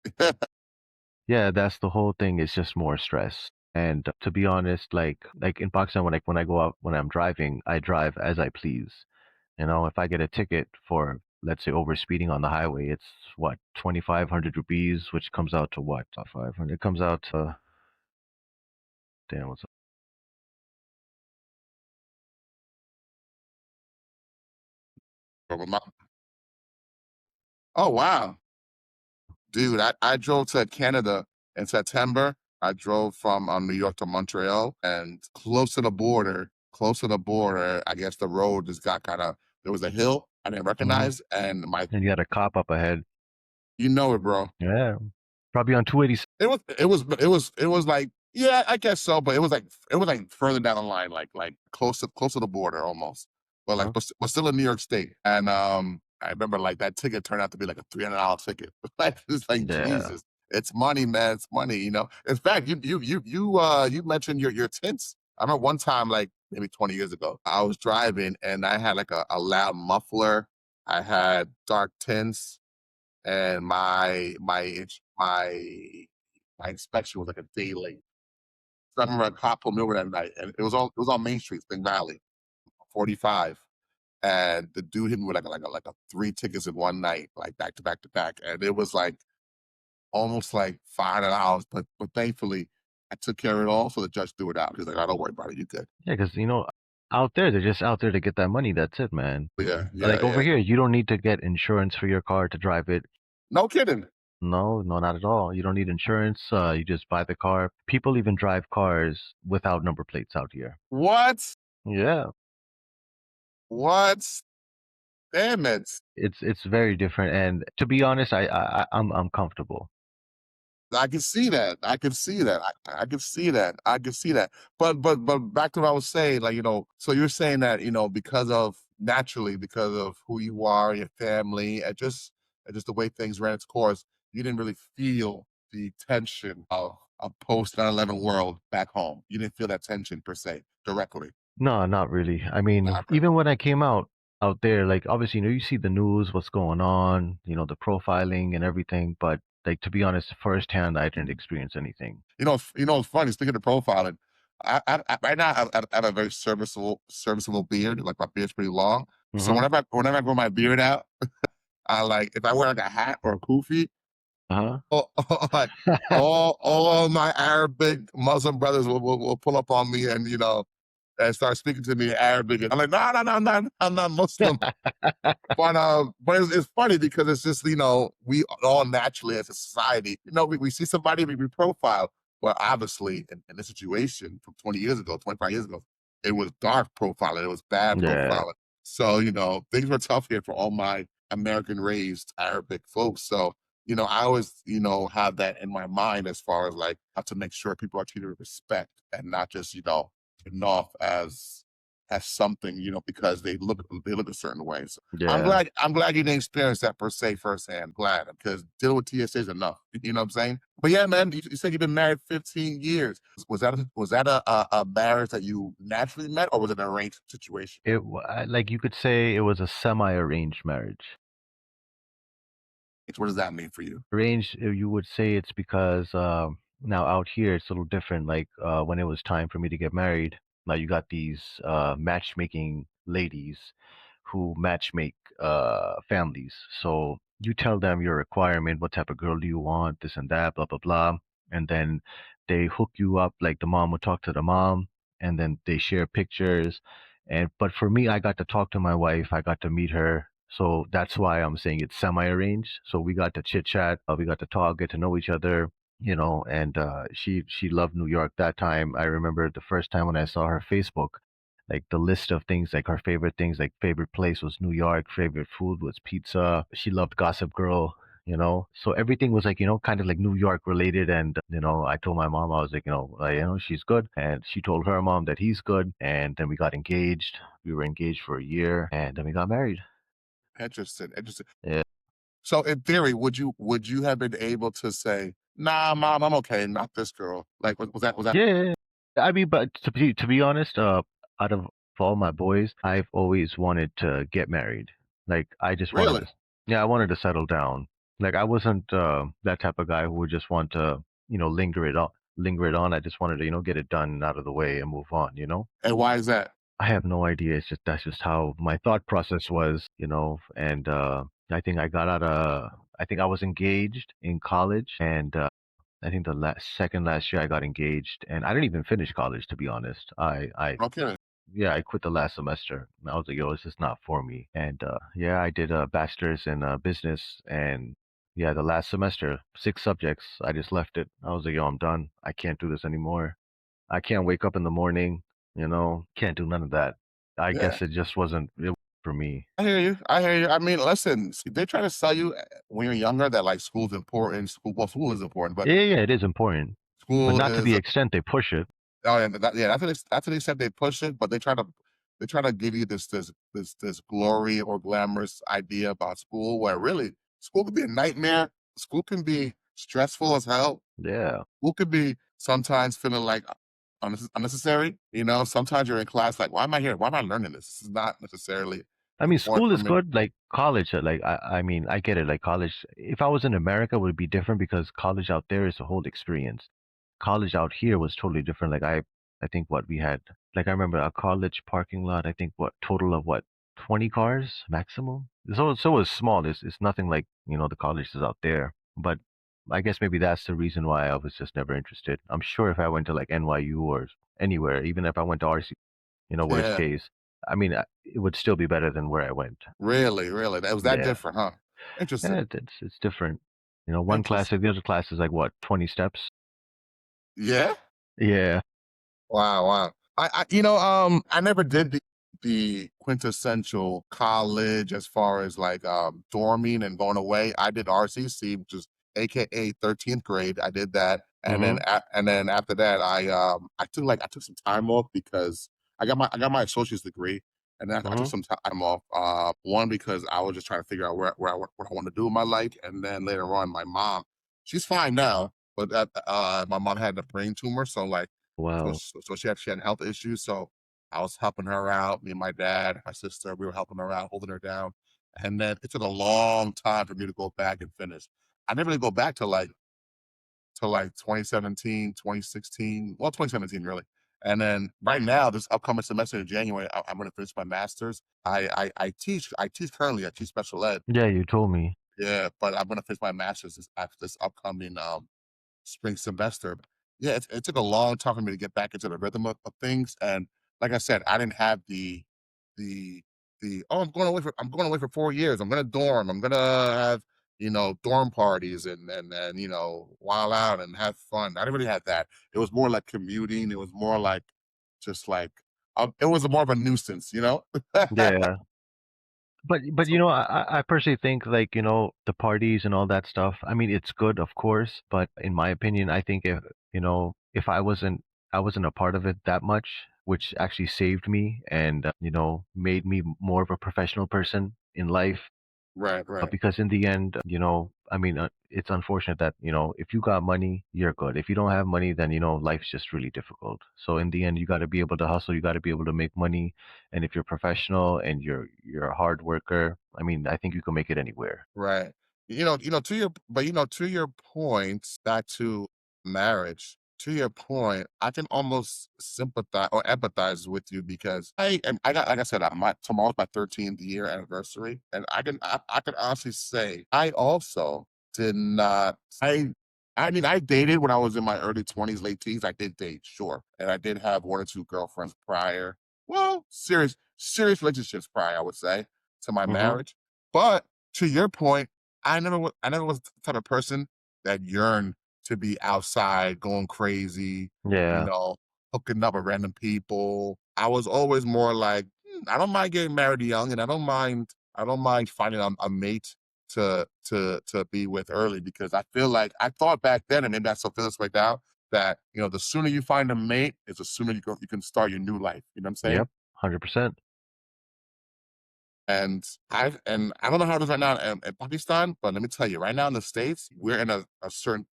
Yeah, that's the whole thing. It's just more stress. And to be honest, like in Pakistan, when I go out when I'm driving, I drive as I please. You know, if I get a ticket for let's say overspeeding on the highway, it's what 2,500 rupees, which comes out to what 500. It comes out to damn what's But oh wow, dude, I drove to Canada in September. I drove from New York to Montreal, and close to the border, I guess the road just got kind of there was a hill I didn't hmm recognize, and my and you had a cop up ahead. you know it, bro. Yeah, probably on 286. It was like yeah, I guess so, but it was like further down the line, like close to the border almost, but like Huh? but still in New York State. And I remember like that ticket turned out to be like a $300 ticket. Like it's like Yeah. Jesus, it's money, man, it's money. You know. In fact, you mentioned your tints. I remember one time, like maybe 20 years ago, I was driving and I had like a loud muffler. I had dark tints and my inspection was like a day late. So I remember a cop pulled me over that night, and it was on Main Street, Spring Valley, 45, and the dude hit me with like a three tickets in one night, like back to back to back, and it was like almost like $500, but thankfully I took care of it all, so the judge threw it out. He's like, "Oh, don't worry about it, you good." Yeah, because out there they're just out there to get that money. That's it, man. But yeah, yeah, Like over yeah. here, you don't need to get insurance for your car to drive it. No kidding. No, no, not at all. You don't need insurance. You just buy the car. People even drive cars without number plates out here. What? Yeah, What? Damn it. it's very different. And to be honest, I'm comfortable. I can see that. I can see that. I can see that. I can see that. But back to what I was saying, like, so you're saying that, because of naturally, because of who you are, your family, and just the way things ran its course, you didn't really feel the tension of a post 9/11 world back home. You didn't feel that tension per se directly. No, not really. I mean, Not really. even when I came out there, like obviously, you see the news, what's going on, the profiling and everything, but like to be honest, firsthand, I didn't experience anything. It's funny. Speaking of profiling, right now I have a very serviceable beard. Like my beard's pretty long, so Mm-hmm. whenever I grow my beard out, I like if I wear like a hat or a kufi, Uh-huh. like all my Arabic Muslim brothers will pull up on me and and start speaking to me in Arabic. And I'm like, no, no, no, I'm not Muslim. But it's funny because it's just we all naturally as a society, we see somebody we profile, but obviously in this situation from 20 years ago, 25 years ago, it was dark profiling, it was bad Yeah, profiling. So things were tough here for all my American raised Arabic folks. So I always have that in my mind as far as like how to make sure people are treated with respect and not just written off as something because they look a certain way. So yeah. I'm glad you didn't experience that per se firsthand. Glad because dealing with TSA is enough. You know what I'm saying? But yeah, man, you said you've been married 15 years. Was that a marriage that you naturally met, or was it an arranged situation? Like you could say it was a semi-arranged marriage. What does that mean for you? Arranged, you would say it's because now out here it's a little different. Like when it was time for me to get married, now you got these matchmaking ladies who matchmake families. So you tell them your requirement, what type of girl do you want, this and that, blah blah blah, and then they hook you up. Like the mom would talk to the mom, and then they share pictures. And but for me, I got to talk to my wife. I got to meet her. So that's why I'm saying it's semi-arranged. So we got to chit chat, we got to talk, get to know each other, and she loved New York that time. I remember the first time when I saw her Facebook, like the list of things, like her favorite things, like favorite place was New York, favorite food was pizza. She loved Gossip Girl. So everything was like kind of like New York related. And I told my mom, I was like, she's good, and she told her mom that he's good, and then we got engaged. We were engaged for a year, and then we got married. Interesting, interesting. Yeah. So in theory, would you have been able to say, "Nah, mom, I'm okay, not this girl"? Like, was that Yeah. I mean, but to be honest, out of all my boys, I've always wanted to get married. Like, I just wanted really? to, yeah, I wanted to settle down. Like, I wasn't that type of guy who would just want to, linger it up. linger it on. I just wanted to, get it done and out of the way and move on, And why is that? I have no idea. It's just that's just how my thought process was, and I think I think I was engaged in college, and I think the second last year I got engaged, and I didn't even finish college, to be honest. Okay. Yeah, I quit the last semester. I was like, yo, this is not for me. And yeah, I did a bachelor's in business, and yeah, the last semester, 6 subjects, I just left it. I was like, yo, I'm done. I can't do this anymore. I can't wake up in the morning, can't do none of that. I Yeah. guess it just wasn't it for me. I hear you. I hear you. I mean, listen, they try to sell you when you're younger that like school's important. School is important, but Yeah, yeah, it is important, but school not to is the extent they push it. oh yeah, yeah. That's to the extent they push it, but they try to give you this glory or glamorous idea about school where really school can be a nightmare. School can be stressful as hell. Yeah. School could be sometimes feeling like unnecessary. You know, sometimes you're in class like, why am I here? Why am I learning this? This is not necessarily I mean, important school for is me. good. Like college, I mean, I get it. Like college, if I was in America, it would be different because college out there is a whole experience. College out here was totally different. I think what we had, like I remember a college parking lot. I think what total of what 20 cars maximum. So it was small. It's nothing like the colleges out there. But I guess maybe that's the reason why I was just never interested. I'm sure if I went to like NYU or anywhere, even if I went to RC, worst Yeah, case. I mean, it would still be better than where I went. really, really. That was that Yeah, different, huh? yeah, Interesting. it's different. One class, Interesting. like the other class is like what 20 steps. Yeah. Yeah. Wow, wow. I never did the quintessential college as far as like dorming and going away. I did RCC, which is AKA 13th grade. I did that. Mhm. And then after that I took some time off because I got my associate's degree and then I took Mhm. some time off. One because I was just trying to figure out what I want to do in my life. And then later on my mom, she's fine now, but my mom had a brain tumor, so like Wow. she had health issues, so I was helping her out, me and my dad, my sister, we were helping her out, holding her down, and then it took a long time for me to go back and finish. I didn't really go back to like 2017, 2016, well, 2017 really. And then right now, this upcoming semester in January, I'm gonna finish my master's. I teach currently, I teach special ed. Yeah, you told me. Yeah, but I'm gonna finish my master's after this upcoming spring semester. Yeah, it took a long time for me to get back into the rhythm of things, and like I said, I didn't have the "Oh, I'm going away for 4 years. I'm gonna dorm. I'm gonna have, dorm parties and, wild out and have fun." I didn't really have that. It was more like commuting. It was more like just like, it was more of a nuisance, you know? Yeah. But So I personally think like the parties and all that stuff. I mean, it's good, of course, but in my opinion, I think if I wasn't a part of it that much, which actually saved me and made me more of a professional person in life. right, right, Because in the end, I mean, it's unfortunate that if you got money, you're good. If you don't have money, then life's just really difficult. So in the end, you got to be able to hustle. You got to be able to make money. And if you're professional and you're a hard worker, I mean, I think you can make it anywhere. right. To your point, back to marriage, to your point, I can almost sympathize or empathize with you because I got, like I said, tomorrow's my 13th year anniversary, and I can honestly say I also did not. I mean, I dated when I was in my early 20s, late teens. I did date, sure, and I did have one or two girlfriends prior. Well, serious relationships prior, I would say, to my Hmm. marriage. But to your point, I never was the type of person that yearned to be outside going crazy, you Yeah. know, hooking up with random people. I was always more like, I don't mind getting married young, and I don't mind finding a mate to be with early because I feel like I thought back then, and maybe I still feel this way now, that the sooner you find a mate is the sooner you can start your new life. You know what I'm saying? Yep. 100%. And I don't know how it is right now in Pakistan, but let me tell you, right now in the States, we're in a certain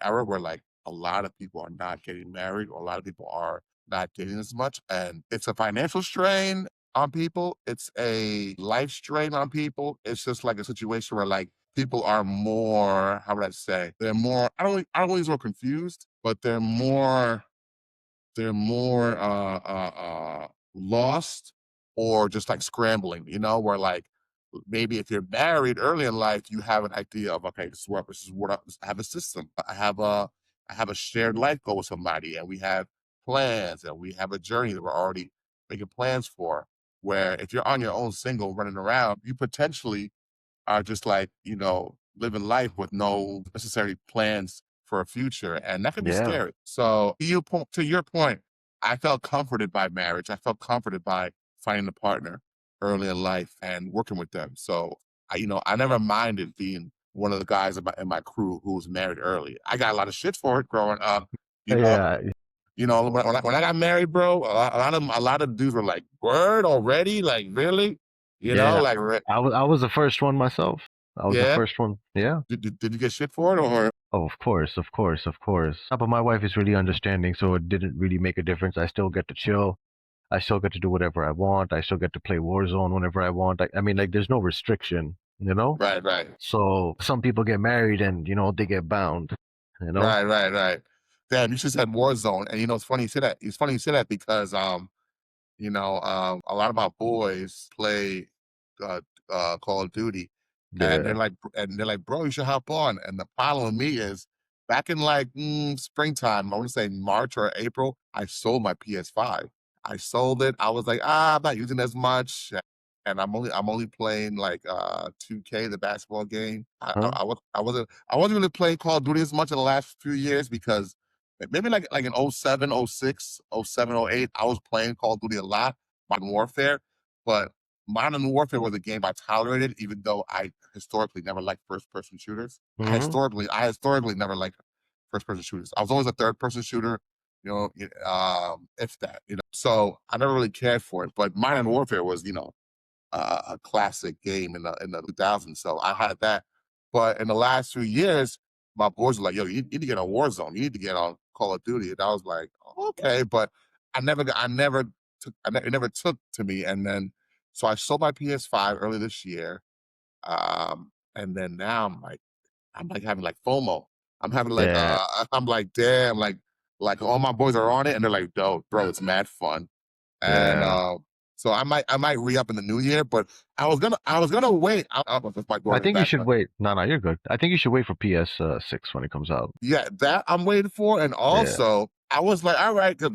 era where like a lot of people are not getting married, or a lot of people are not dating as much. And it's a financial strain on people, it's a life strain on people. It's just like a situation where like people are more, how would I say, they're more I don't really use the word confused, but they're more lost or just like scrambling, where like maybe if you're married early in life, you have an idea of okay, this is what I have a system. I have a shared life goal with somebody, and we have plans, and we have a journey that we're already making plans for. Where if you're on your own single running around, you potentially are just like, living life with no necessary plans for a future. And that can be Yeah. scary. So to your point, I felt comforted by marriage. I felt comforted by finding a partner early in life and working with them. So I never minded being one of the guys in my crew who was married early. I got a lot of shit for it growing up, you know. Yeah. When I got married, bro, a lot of dudes were like, "Word already? Like, really? Yeah. Like, I was the first one myself. I was the yeah." first one. Yeah. Did you get shit for it or Oh, of course, of course, of course. But my wife is really understanding, so it didn't really make a difference. I still get to chill. I still get to do whatever I want. I still get to play Warzone whenever I want. I mean, like, there's no restriction, you know? right, right, So some people get married and, they get bound, you know? right, right, right. Damn, you just said Warzone, and it's funny you say that. It's funny you say that because a lot of my boys play uh, Call of Duty, and they're Yeah, like, bro, you should hop on. And the problem with me is, back in like springtime, I want to say March or April, I sold my PS5. I sold it. I was like, I'm not using it as much, and I'm only playing like 2K, the basketball game. I, I, huh? I was I wasn't really playing Call of Duty as much in the last few years because maybe like in '07, '06, '07, '08, I was playing Call of Duty a lot, Modern Warfare, but Modern Warfare was a game I tolerated, even though I historically never liked first-person shooters. Mm-hmm. I historically never liked first-person shooters. I was always a third-person shooter, if that. So I never really cared for it. But Modern Warfare was, a classic game in the 2000s. So I had that. But in the last few years, my boys were like, "Yo, you need to get on Warzone. You need to get on Call of Duty." And I was like, "Okay," but it never took to me. And then, so I sold my PS5 early this year, and then now I'm like having like FOMO. I'm having like Yeah, I'm like, damn, like all my boys are on it, and they're like, "Dope, bro, it's mad fun." And yeah. so I might re up in the new year, but I was gonna wait. I don't know if my I daughter's think you back. should wait. No, no, you're good. I think you should wait for PS6 when it comes out. Yeah, that I'm waiting for, and Yeah, also I was like, all right, because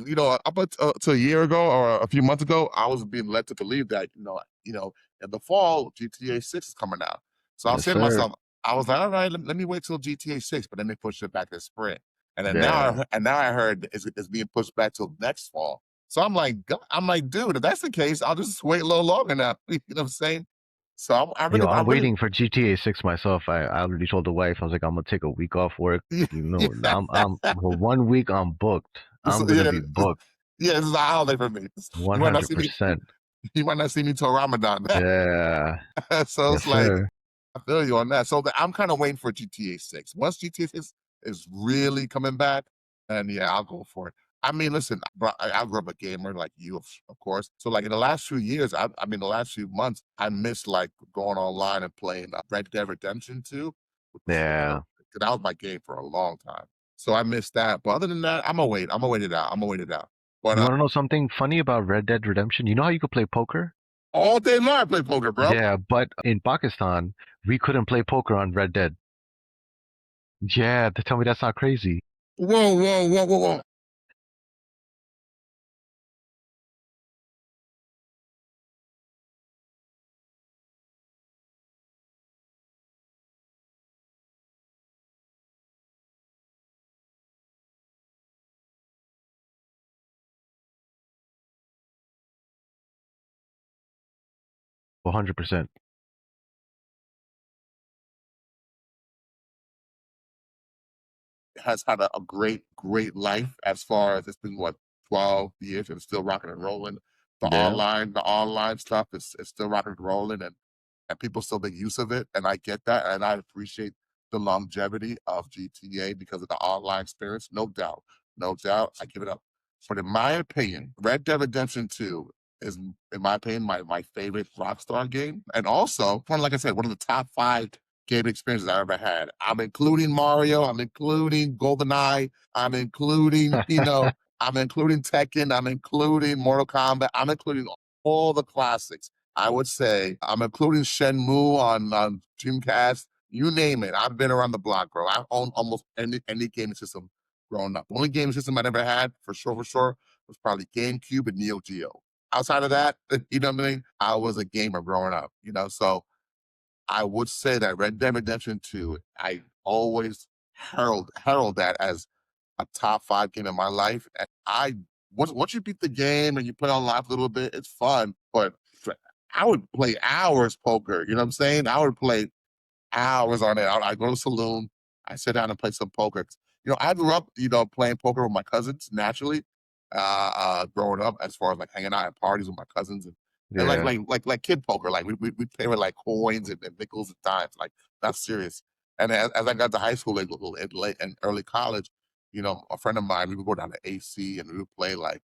up to a year ago or a few months ago, I was being led to believe that in the fall GTA 6 is coming out. So I was yes, saying to sir. myself, I was like, all right, let me wait till GTA 6, but then they pushed it back to spring, and then Yeah. now I heard it's being pushed back till next fall. So I'm like, dude, if that's the case, I'll just wait a little longer now. You know what I'm saying? So Yo, I I'm really, waiting for GTA 6 myself. I already told the wife, I was like, I'm gonna take a week off work. yeah, I'm for 1 week I'm booked. so, I'm gonna yeah, be booked yeah, this is a holiday for me. You might not see me. 100%. You might not see me till Ramadan. Yeah. So Yes, it's like sir. I feel you on that. So I'm kind of waiting for GTA 6. Once GTA 6 is really coming back, and yeah, I'll go for it. I mean, listen, bro, I grew up a gamer like you, of course. So like in the last few years, I mean, the last few months, I missed like going online and playing Red Dead Redemption 2, which was Yeah. 'cause that was my game for a long time. So I missed that. But other than that, I'm gonna wait. I'm gonna wait it out. I'm gonna wait it out. But You want to know something funny about Red Dead Redemption? You know how you could play poker? all day long, I play poker, bro. Yeah, but in Pakistan, we couldn't play poker on Red Dead. Yeah, they tell me that's not crazy. Whoa, whoa, whoa, whoa, whoa. 100%. Has had a great, great life as far as it's been what 12 years and it's still rocking and rolling. Yeah. The online stuff is still rocking and rolling, and people still make use of it. And I get that, and I appreciate the longevity of GTA because of the online experience. No doubt, no doubt. I give it up. But in my opinion, Red Dead Redemption 2 is, in my opinion, my favorite Rockstar game, and also, like I said, one of the top 5 game experiences I ever had. I'm including Mario, I'm including GoldenEye, I'm including, I'm including Tekken, I'm including Mortal Kombat, I'm including all the classics. I would say I'm including Shenmue on Dreamcast. You name it. I've been around the block, bro. I own almost any gaming system growing up. The only gaming system I never had, for sure, was probably GameCube and Neo Geo. Outside of that, you know what I mean? I was a gamer growing up, so I would say that Red Dead Redemption 2, I always herald that as a top 5 game in my life. And once you beat the game and you play online for a little bit, it's fun. But I would play hours poker. You know what I'm saying? I would play hours on it. I go to the saloon, I sit down and play some poker. I grew up, playing poker with my cousins naturally, growing up, as far as like hanging out at parties with my cousins and like Yeah. kid poker. Like we play with like coins and nickels and dimes, like that's serious. And as I got to high school, like late and early college, a friend of mine, we would go down to AC and we would play like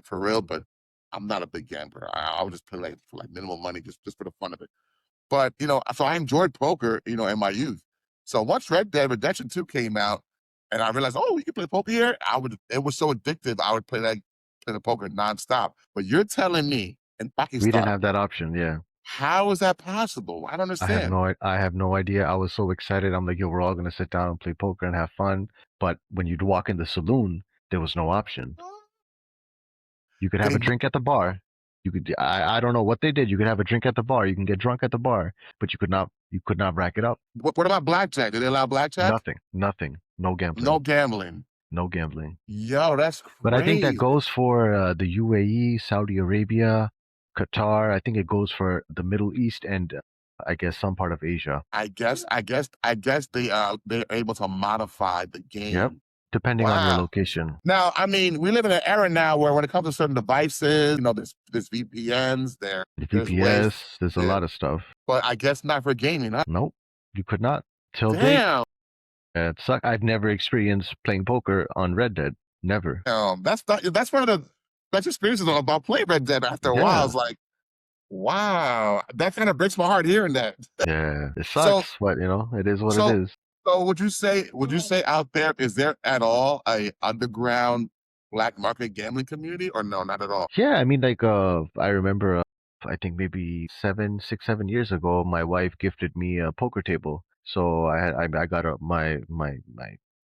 for real. But I'm not a big gambler. I would just play like for like minimal money, just for the fun of it. But, so I enjoyed poker, in my youth. So once Red Dead Redemption 2 came out and I realized, oh, you can play poker here, it was so addictive, I would play the poker nonstop. But you're telling me in We didn't Pakistan, have that option. Yeah. how is that possible? I don't understand. I have no idea. I was so excited. I'm like, yo, we're all gonna sit down and play poker and have fun. But when you'd walk in the saloon, there was no option. You could have a Getting drink at the bar. I don't know what they did. You could have a drink at the bar. You can get drunk at the bar, but you could not rack it up. what about blackjack? Did they allow blackjack? Nothing. No No gambling. gambling. No gambling. Yo, that's But I think that crazy. goes for the UAE, Saudi Arabia, Qatar. I think it goes for the Middle East and I guess some part of Asia. I guess they're able to modify the Yep. game. Depending on your Wow. location. Now, I mean, we live in an era now where when it comes to certain devices, there's VPNs, there's ways, VPS, there's a yeah, lot of stuff. but I guess not for gaming, huh? Nope. You could not. Till date. Damn, It suck. I've never experienced playing poker on Red Dead. Never. that's one of the best experiences about playing Red Dead. After a while, Yeah. it's like, wow, that kind of breaks my heart hearing that. Yeah. It So, sucks, but it is what it so, is. so, would you say out there is there at all a underground black market gambling community, or no, not at all? Yeah, I mean, like, I remember, I think maybe 7 years ago, my wife gifted me a poker table. So I got my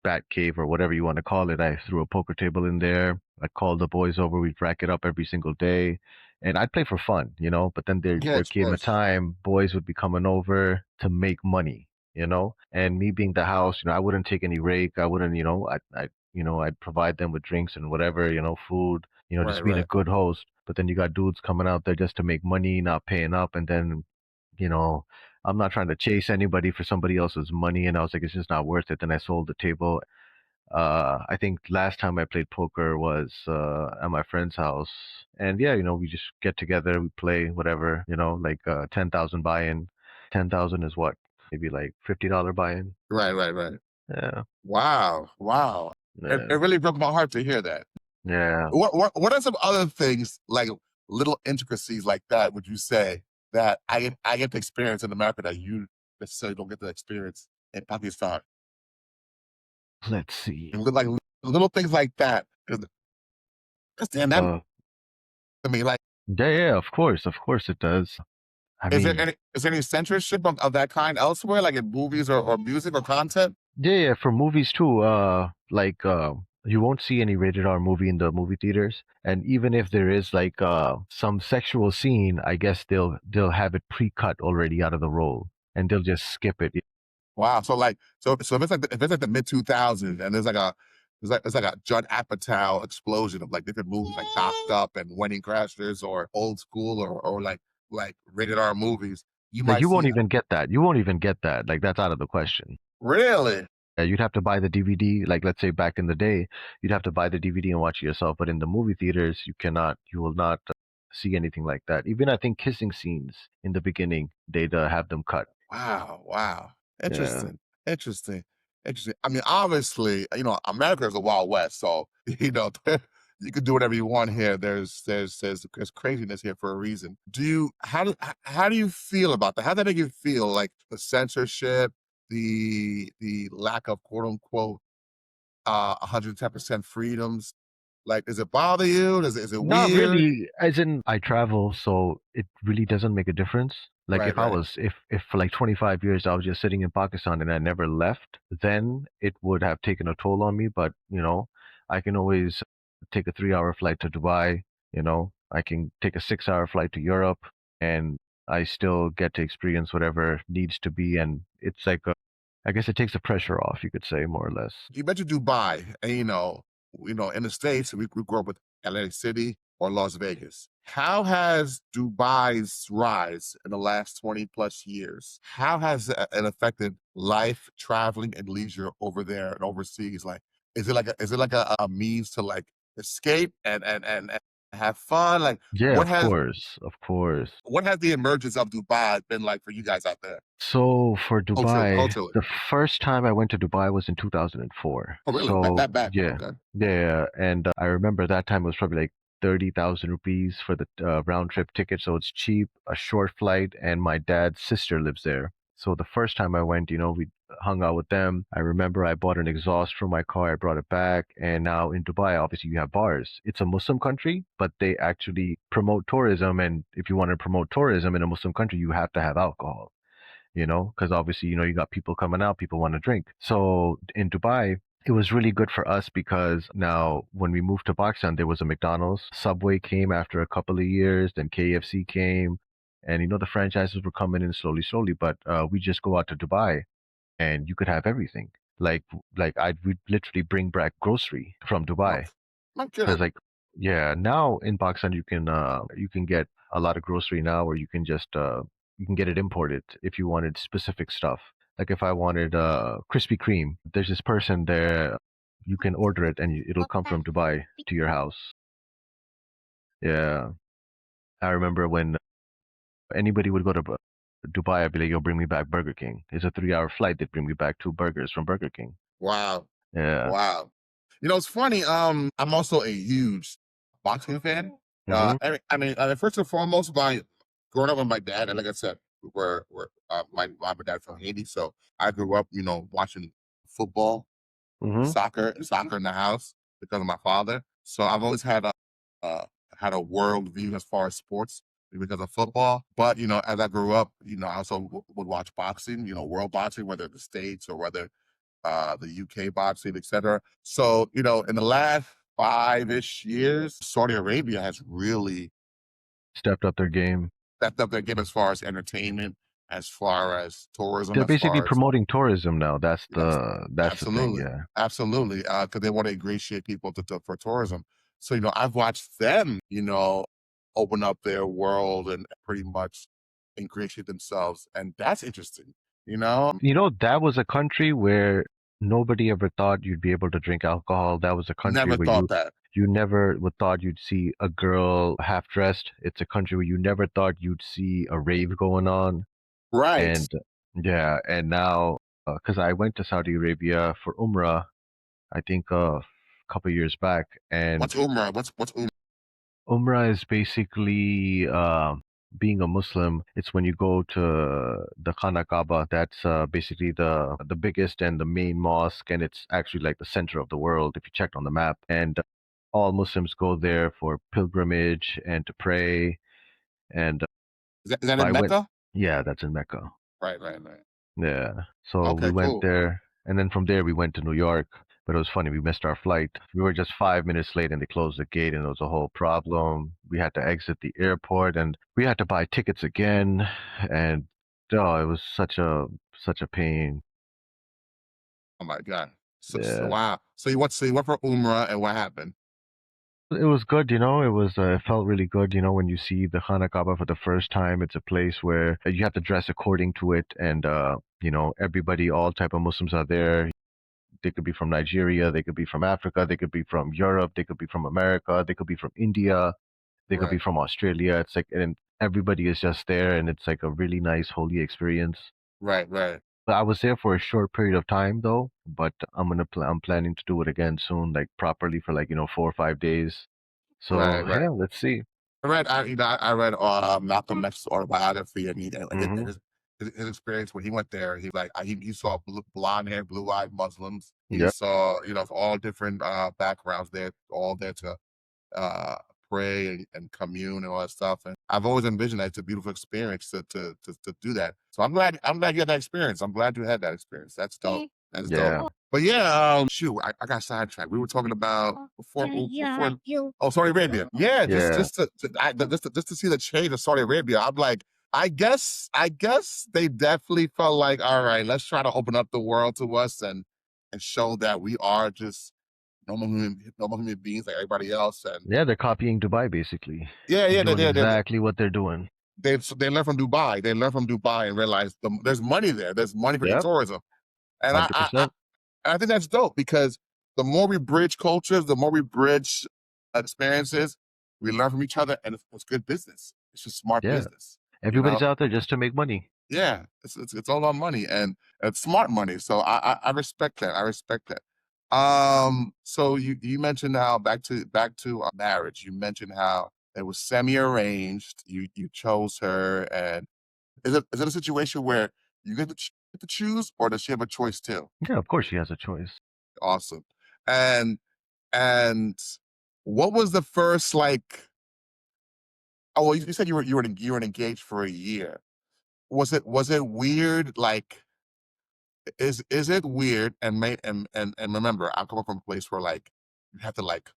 bat cave or whatever you want to call it. I threw a poker table in there. I called the boys over. We'd rack it up every single day, and I'd play for fun. But then there Yes, came a yes. time boys would be coming over to make money. And me being the house, I wouldn't take any rake. I wouldn't, I'd provide them with drinks and whatever, food, just Right, being a right. good host. But then you got dudes coming out there just to make money, not paying up. And then, you know, I'm not trying to chase anybody for somebody else's money. And I was like, it's just not worth it. Then I sold the table. I think last time I played poker was at my friend's house. And yeah, we just get together, we play whatever, like 10,000 buy in. 10,000 is what? Maybe like $50 buy in. Right, right, right. Yeah. Wow, wow. It Yeah. really broke my heart to hear that. Yeah. What are some other things, like little intricacies like that, would you say that I get to experience in America that you necessarily don't get to experience in Pakistan? Let's see. And like little things like that. 'Cause damn that Uh, to me, like, yeah, yeah, of course it does. I mean, is there any censorship of that kind elsewhere, like in movies or music or content? yeah, yeah, for movies too. Like, you won't see any rated R movie in the movie theaters, and even if there is like some sexual scene, I guess they'll have it pre-cut already out of the roll, and they'll just skip it. Wow. So if it's like the mid 2000s and there's like a Judd Apatow explosion of like different movies like Knocked Up and Wedding Crashers or Old School or like rated R movies, you Like, might you see won't even get that. You won't even get that. Like, that's out of the question. really. Yeah, you'd have to buy the DVD. Like, let's say back in the day, you'd have to buy the DVD and watch it yourself. But in the movie theaters, you will not see anything like that. Even I think kissing scenes in the beginning, they'd have them cut. Wow, wow. Yeah. Interesting. Interesting. Interesting. I mean, obviously, America is a wild west, so you know you can do whatever you want here. There's craziness here for a reason. Do you how do you feel about that? How does that make you feel? Like the censorship, the lack of quote unquote 110% freedoms. Like, does it bother you? Is it Not weird? really, as in I travel, so it really doesn't make a difference. Like Right, right. if for like 25 years I was just sitting in Pakistan and I never left, then it would have taken a toll on me. But I can always take a 3-hour flight to Dubai. I can take a 6-hour flight to Europe, and I still get to experience whatever needs to be. And it's like I guess it takes the pressure off, you could say, more or less. You mentioned Dubai, and in the States, we grew up with Atlantic City or Las Vegas. How has Dubai's rise in the last 20 plus years, how has it affected life, traveling, and leisure over there and overseas? Like, is it like a means to like escape and have fun? Like, Yeah, what of has course, of course. what has the emergence of Dubai been like for you guys out there? So for Dubai, Culturally. the first time I went to Dubai was in 2004. Oh, really? So That back? yeah, Okay. yeah, and I remember that time it was probably like 30,000 rupees for the round trip ticket. So it's cheap, a short flight, and my dad's sister lives there. So the first time I went, we hung out with them. I remember I bought an exhaust for my car. I brought it back, and now in Dubai, obviously you have bars. It's a Muslim country, but they actually promote tourism, and if you want to promote tourism in a Muslim country, you have to have alcohol, because obviously, you got people coming out, people want to drink. So in Dubai, it was really good for us because now when we moved to Pakistan, there was a McDonald's. Subway came after a couple of years, then KFC came. And the franchises were coming in slowly, slowly. But we just go out to Dubai and you could have everything. Like, we'd literally bring back grocery from Oh, Dubai. not Because kidding. yeah, now in Pakistan you can get a lot of grocery now, or you can get it imported if you wanted specific stuff. Like if I wanted Krispy Kreme, there's this person there. You can order it and it'll come from Dubai to your house. Yeah, I remember when anybody would go to Dubai, I'd be like, "Yo, bring me back Burger King." It's a 3-hour flight. They'd bring me back 2 burgers from Burger King. Wow. Yeah. Wow. It's funny, I'm also a huge boxing fan. Mhm. First and foremost, by growing up with my dad, and like I said, my mom and dad from Haiti, so I grew up, watching football, Mhm. soccer in the house because of my father. So I've always uh, had a world view as far as sports because of football. But as I grew up, I also would watch boxing, world boxing, whether in the States or whether the UK boxing, etc. So, in the last 5-ish years, Saudi Arabia has really Stepped up their game. stepped up their game as far as entertainment, as far as tourism, They're as basically far as promoting tourism now. That's yes, the thing. absolutely, Yeah. absolutely, because they want to ingratiate people for tourism. So, I've watched them, open up their world and pretty much ingratiate themselves, and that's interesting. That was a country where nobody ever thought you'd be able to drink alcohol. That was a country Never where thought that. you never would thought you'd see a girl half dressed. It's a country where you never thought you'd see a rave going on. Right. And yeah, and now because I went to Saudi Arabia for Umrah, I think a couple years back, and What's Umrah? What's Umrah? Umrah is basically being a Muslim. It's when you go to the Khana Kaaba. That's basically the biggest and the main mosque, and it's actually like the center of the world if you checked on the map. And all Muslims go there for pilgrimage and to pray. And Is that in I went, Mecca? yeah, that's in Mecca. Right, right, right. Yeah. So we Okay, went cool. there, and then from there we went to New York. But it was funny, we missed our flight. We were just 5 minutes late and they closed the gate and it was a whole problem. We had to exit the airport and we had to buy tickets again. And oh, it was such a pain. Oh my God. So Yeah. wow. So you went for Umrah and what happened? It was good, it felt really good, when you see the Khana Kaaba for the first time. It's a place where you have to dress according to it, and everybody, all type of Muslims are there. They could be from Nigeria, they could be from Africa, they could be from Europe, they could be from America, they could be from India, they could be Right, from Australia. It's like, and everybody is just there, and it's like a really nice holy experience. right, right. I was there for a short period of time though, but I'm planning to do it again soon, like properly for like 4 or 5 days. Right, So right. yeah, let's see. I read Malcolm X's autobiography, and Hmm. his experience when he went there. He like he saw blonde hair, blue eyed Muslims. He Yep. saw all different backgrounds there, all there to uh, pray and commune and all that stuff. And I've always envisioned that it's a beautiful experience to do that. So I'm glad you had that experience. I'm glad you had that experience. That's dope. That's Yeah. dope. But yeah, shoot, I got sidetracked. We were talking about before. Oh, Saudi Arabia. Yeah, Yeah. just to see the change of Saudi Arabia. I'm like, I guess they definitely felt like, all right, let's try to open up the world to us and show that we are just normal human beings like everybody else. And Yeah, they're copying Dubai basically. yeah, They're yeah, doing exactly what they're doing. they learn from Dubai. They learn from Dubai and realize there's money there. There's money for Yep. tourism, and 100%. I think that's dope because the more we bridge cultures, the more we bridge experiences, we learn from each other, and it's good business. It's just smart Yeah. business, you Everybody's know. out there just to make money. Yeah, it's all about money and it's smart money. So I respect that. I respect that. So you mentioned how back to marriage. You mentioned how it was semi arranged. You chose her, and is it a situation where you get to choose, or does she have a choice too? Yeah, of course she has a choice. Awesome. And and what was the first like? Oh, well, you said you were engaged for a year. Was it weird? Like, is it weird? And remember, I'm coming from a place where like you have to like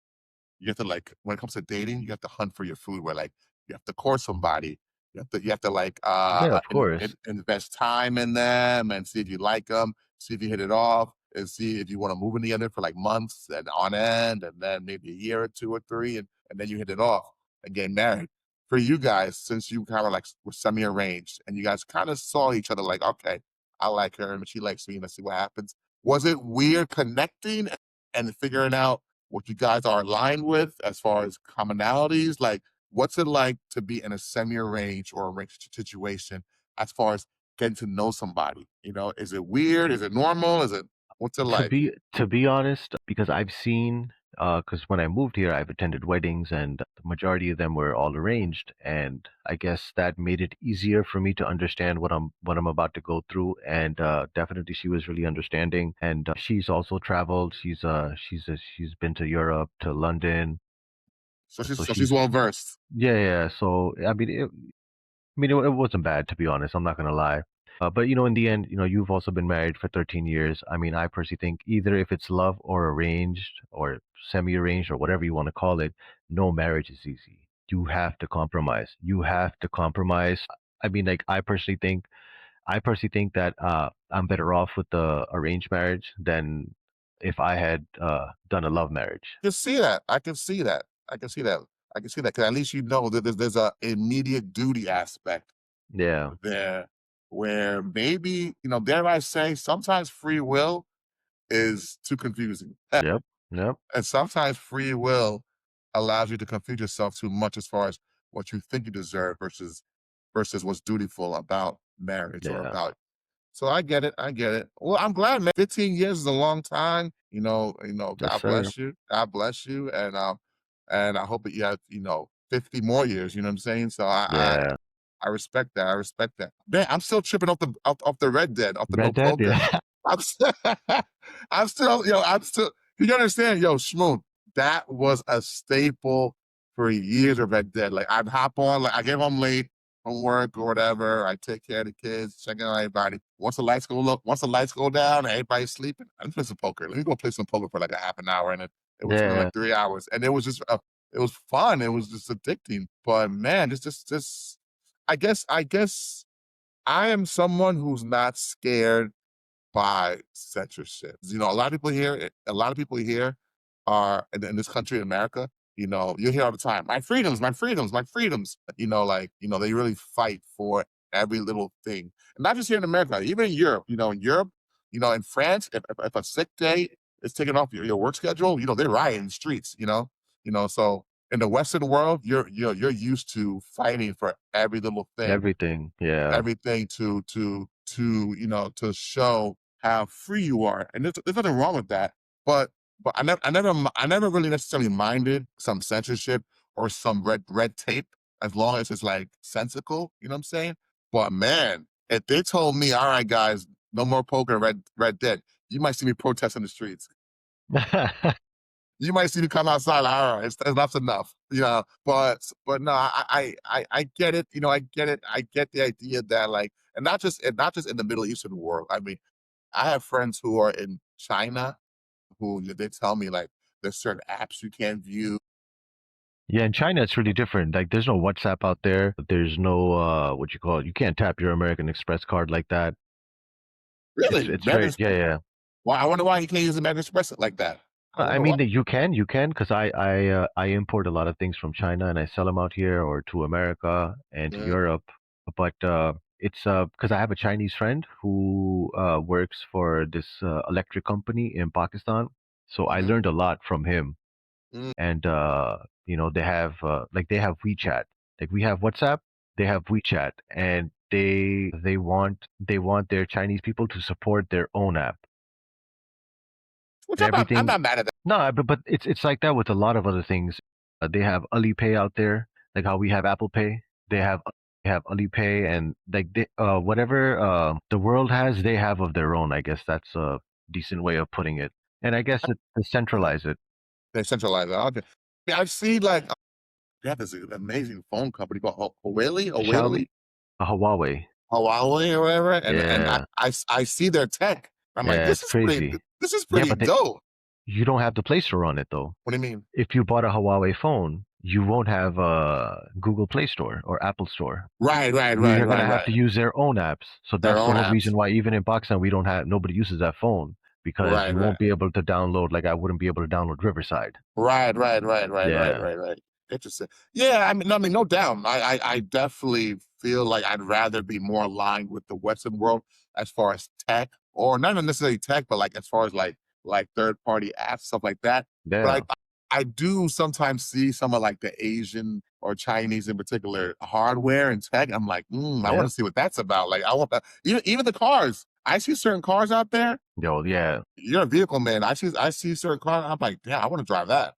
when it comes to dating, you have to hunt for your food. Where like you have to court somebody, you have to like Yeah, of course. invest time in them and see if you like them, see if you hit it off, and see if you want to move in together for like months and on end, and then maybe a year or two or three, and then you hit it off and get married. For you guys, since you kind of like were semi arranged and you guys kind of saw each other like, okay, I like her and she likes me, let's see what happens. Was it weird connecting and figuring out what you guys are aligned with as far as commonalities? Like, what's it like to be in a semi-arranged or arranged situation as far as getting to know somebody? Is it weird? Is it normal? What's it To like? be honest, because I've seen, because when I moved here, I've attended weddings, and the majority of them were all arranged, and I guess that made it easier for me to understand what I'm about to go through. And definitely, she was really understanding, and she's also traveled. She's been to Europe, to London, So she's so so she's she's well versed. yeah, yeah. So it wasn't bad, to be honest. I'm not gonna lie. But in the end, you've also been married for 13 years. I mean, I personally think either if it's love or arranged or semi-arranged or whatever you want to call it, no marriage is easy. You have to compromise. You have to compromise. I mean, like I personally think that I'm better off with the arranged marriage than if I had done a love marriage. I can see that. I can see that. I can see that. I can see that because at least you know that there's a immediate duty aspect Yeah. there where maybe, dare I say, sometimes free will is too confusing. Yep. Yep. And sometimes free will allows you to confuse yourself too much as far as what you think you deserve versus what's dutiful about marriage or Yeah. about. So I get it. I get it. Well, I'm glad, man. 15 years is a long time. Yes, God sir. bless you. God bless you. And I hope that you have, 50 more years. You know what I'm saying? So Yeah. I respect that. I respect that. Man, I'm still tripping off the Red Dead, off the no Red Dead. poker. Yeah. I'm still, I'm still. You understand, Shmoon? That was a staple for years of Red Dead. Like I'd hop on, like I get home late from work or whatever. I take care of the kids, checking on everybody. Once the lights go down, and everybody's sleeping. I'm play some poker. Let me go play some poker for like a half an hour, and it would spend Yeah. like 3 hours, and it was fun. It was just addicting. But man, just I guess I am someone who's not scared by censorship. A lot of people here are in this country, America. You hear all the time, my freedoms, my freedoms, my freedoms. They really fight for every little thing. And not just here in America, even in Europe. In France, if a sick day is taken off your work schedule, they riot in the streets, so in the Western world, you're used to fighting for every little thing, Everything. Yeah. everything to to show how free you are. And there's nothing wrong with that. But I never really necessarily minded some censorship or some red tape as long as it's like sensical. You know what I'm saying? But man, if they told me, all right, guys, no more poker, red dead, you might see me protesting the streets. You might see me come outside. Like, all right, enough's enough. But no, I get it. I get it. I get the idea that like, and not just in the Middle Eastern world. I mean, I have friends who are in China who they tell me like there's certain apps you can't view. Yeah, in China it's really different. Like there's no WhatsApp out there. There's no what you call it. You can't tap your American Express card like that. It's Really, it's very yeah, yeah. why? I wonder why he can't use American Express like that. I I wonder why. mean that you can because I import a lot of things from China and I sell them out here or to America and to Yeah. Europe. But it's because I have a Chinese friend who works for this electric company in Pakistan. So I Mhm. learned a lot from him. Mm. And they have they have WeChat. Like we have WhatsApp, they have WeChat, and they want their Chinese people to support their own app Which and I'm everything. not mad at that. No, but it's like that with a lot of other things. They have Alipay out there, like how we have Apple Pay. They have Alipay, and like whatever the world has, they have of their own. I guess that's a decent way of putting it. And I guess to Yeah, centralize it. they centralize it. Okay. Yeah, I've seen like they have this amazing phone company called Xiaomi, Huawei. Huawei or whatever, and Yeah, I see their tech. I'm like, yeah, it's crazy. this is Yeah, pretty but dope. you don't have the Play Store on it though. What do you mean? If you bought a Huawei phone, you won't have a Google Play Store or Apple Store. You're gonna have Right. to use their own apps. So Their that's the own whole apps. reason why even in Pakistan we don't have nobody uses that phone because you Right. won't be able to download like I wouldn't be able to download Riverside. Right. Yeah, Right. Interesting. Yeah, I mean, no doubt. I definitely feel like I'd rather be more aligned with the Western world as far as tech, or not even necessarily tech, but like as far as like third party apps, stuff like that. yeah, But I do sometimes see some of like the Asian or Chinese in particular hardware and tech. I'm like, I want yeah. to see what that's about. Like, I want that. Even the cars. I see certain cars out there. Yo, yeah, You're a vehicle man. I see certain cars. I'm like, yeah, I want to drive that.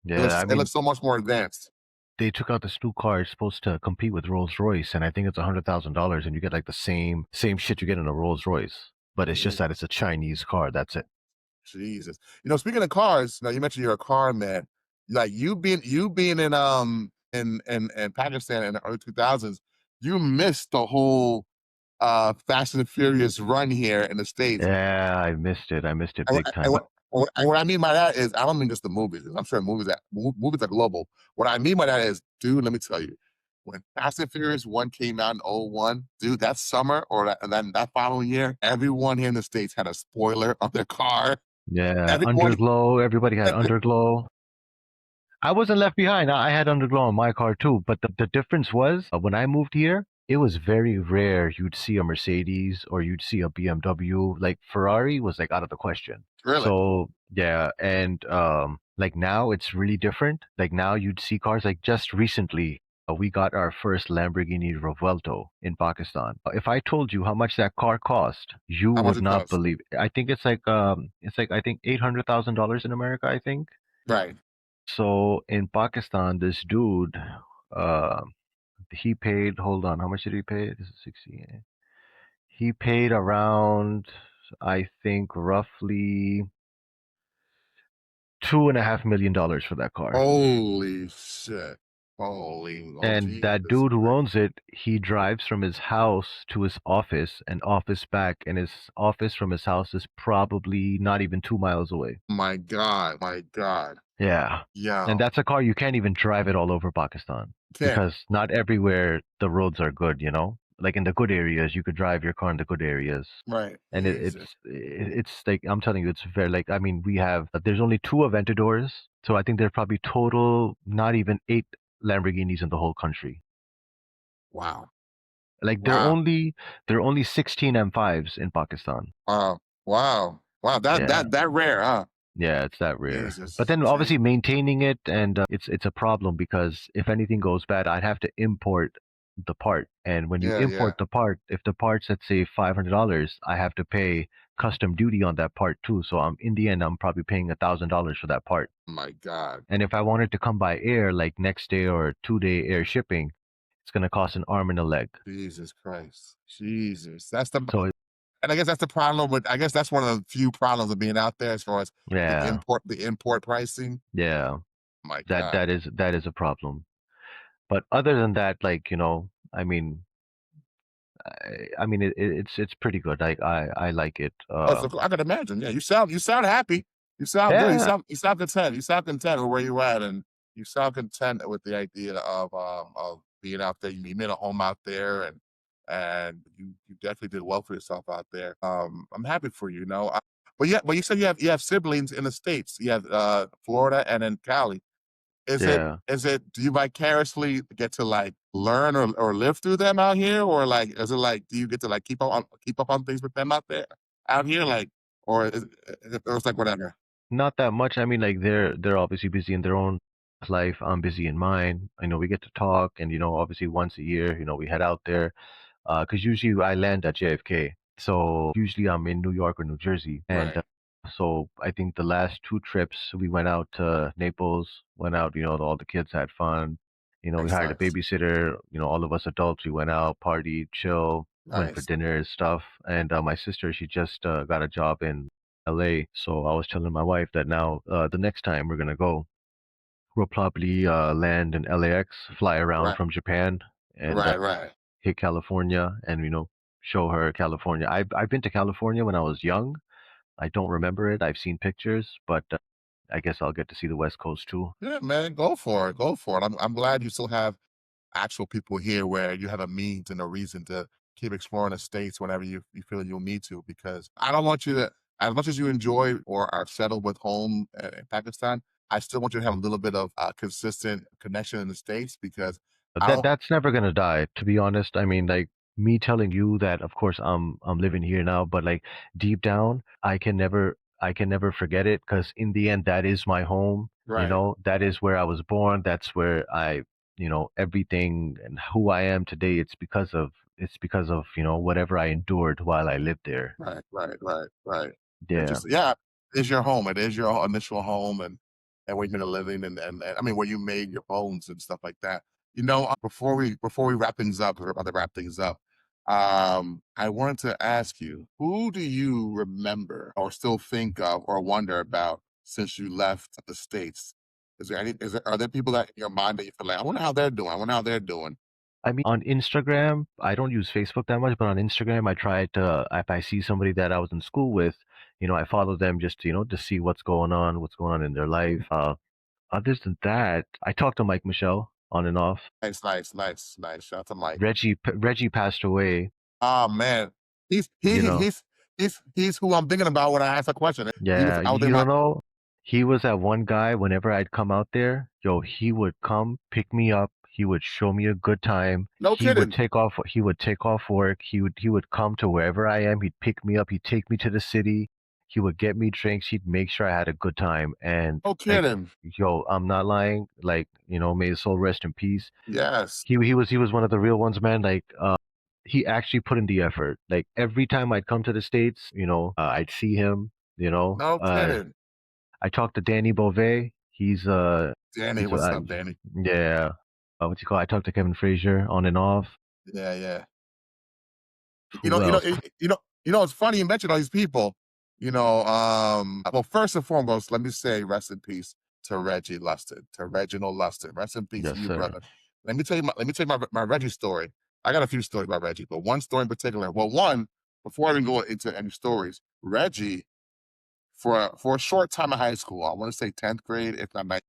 yeah. I It mean, looks so much more advanced. they took out this new car. It's supposed to compete with Rolls Royce, and I think it's $100,000, and you get like the same shit you get in a Rolls Royce, but it's just Mm, that it's a Chinese car. That's it. Jesus. Speaking of cars, you mentioned you're a car man. Like you being in Pakistan in the early 2000s, you missed the whole Fast and Furious run here in the States. Yeah, I missed it. I missed it And, big what- time. and, But what, and what I mean by that is, I don't mean just the movies. I'm sure movies are global. What I mean by that is, dude, let me tell you, when Fast and Furious 1 came out in '01, dude, that summer and then that following year, everyone here in the States had a spoiler on their car. yeah, Everyone, underglow. Everybody had every, underglow. I wasn't left behind. I had underglow on my car too. But the difference was when I moved here, it was very rare you'd see a Mercedes or you'd see a BMW. Like Ferrari was like out of the question. really, So yeah, and like now it's really different. Like now you'd see cars like just recently. We got our first Lamborghini Revuelto in Pakistan. If I told you how much that car cost, you how much would it not costs. believe it. I think it's like I think $800,000 in America, I think. Right. So in Pakistan, this dude, uh, he paid. Hold on, how much did he pay? This is 60. He paid around, I think, roughly $2.5 million for that car. Holy shit. Holy, oh And that Jesus dude who Christ. owns it, he drives from his house to his office and office back, and his office from his house is probably not even 2 miles away. My God. Yeah. And Yo, that's a car you can't even drive it all over Pakistan can't. because not everywhere the roads are good, you know? Like in the good areas, you could drive your car in the good areas. Right. And Jesus. it's like I'm telling you, it's very like I mean we have there's only two Aventadors, so I think there's probably total not even 8 Lamborghinis in the whole country. Wow. Like Wow. there are only 16 M5s in Pakistan. Wow. Yeah. That rare, huh? Yeah, it's that rare. But Jesus. then Jesus. obviously maintaining it and it's a problem because if anything goes bad, I'd have to import. the part. And when you Yeah, yeah. import the part, if the part's let's say $500, I have to pay custom duty on that part too. So I'm in the end, I'm probably paying $1,000 for that part. My God. And if I wanted to come by air, like next day or 2 day air shipping, it's gonna cost an arm and a leg. Jesus Christ. Jesus. That's the So and I guess that's the problem with I guess that's one of the few problems of being out there as far as yeah, the import pricing. yeah, My that God. that is a problem. But other than that, like I mean, it's pretty good. I like it. Oh, so I can imagine. Yeah, you sound happy. You sound good. Yeah, You sound content. You sound content with where you're at, and you sound content with the idea of being out there. You made a home out there, and you definitely did well for yourself out there. I'm happy for you. You know, but yeah, but you said you have siblings in the states. You have Florida and then Cali. yeah. Is it do you vicariously get to, like, learn or live through them out here? Or, like, is it, like, do you get to, like, keep up on things with them out here, like, or or it's like whatever? Not that much. I mean, like they're obviously busy in their own life. I'm busy in mine. I know we get to talk, and obviously once a year, we head out there. Because usually I land at JFK, so usually I'm in New York or New Jersey, and Right. so I think the last two trips we went out to Naples, went out. All the kids had fun. We Nice, hired a nice. babysitter. All of us adults, we went out, partied, chill, went for Nice. dinner and stuff. And my sister, she just got a job in LA, so I was telling my wife that now the next time we're gonna go, we'll probably land in LAX, fly around Right. from Japan, and Right, right. hit California and show her California. I've been to California when I was young. I don't remember it. I've seen pictures, but I guess I'll get to see the West Coast too. Yeah, man, go for it, go for it. I'm glad you still have actual people here where you have a means and a reason to keep exploring the states whenever you feel you'll need to. Because I don't want you to, as much as you enjoy or are settled with home in Pakistan, I still want you to have a little bit of consistent connection in the states because But I don't. that's never gonna die, to be honest. I mean, like me telling you that, of course, I'm living here now, but like deep down, I can never forget it because in the end, that is my home. Right, That is where I was born. That's where everything and who I am today. It's because of whatever I endured while I lived there. right. Yeah. Interesting. Yeah, it's your home. It is your initial home, and where you've been living, and I mean where you made your bones and stuff like that. Before we wrap things up, we're about to wrap things up. I wanted to ask you, who do you remember or still think of or wonder about since you left the states? Are there people that in your mind that you feel like I wonder how they're doing? I wonder how they're doing. I mean, on Instagram, I don't use Facebook that much, but on Instagram, I try to, if I see somebody that I was in school with, I follow them just to see what's going on in their life. Other than that, I talk to Michel on and off. Nice. Shout out to Mike. Reggie passed away, Oh, man. He's you know. he's who I'm thinking about when I ask a question. He was Yeah, I was in you my don't know. He was that one guy, whenever I'd come out there, yo, he would come pick me up. He would show me a good time. no kidding. He would take off work. He would come to wherever I am. He'd pick me up. He'd take me to the city. He would get me drinks. He'd make sure I had a good time. And No like, kidding. yo, I'm not lying. Like, may his soul rest in peace. Yes. He was one of the real ones, man. Like, he actually put in the effort. Like every time I'd come to the States, I'd see him, you know. No Uh, kidding. I talked to Danny Beauvais. Danny, He's what's up, Danny? yeah. What's he called? I talked to Kevin Frazier on and off. Yeah, yeah. You know Who you know else? you you know you know, it's funny you mentioned all these people. Well, first and foremost, let me say rest in peace to Reggie Lustin, to Reginald Lustin. Rest in peace to Yes, you, sir. brother. Let me tell you my Reggie story. I got a few stories about Reggie, but one story in particular. Well, one, before I even go into any stories, Reggie, for a short time in high school, I want to say 10th grade, if not ninth.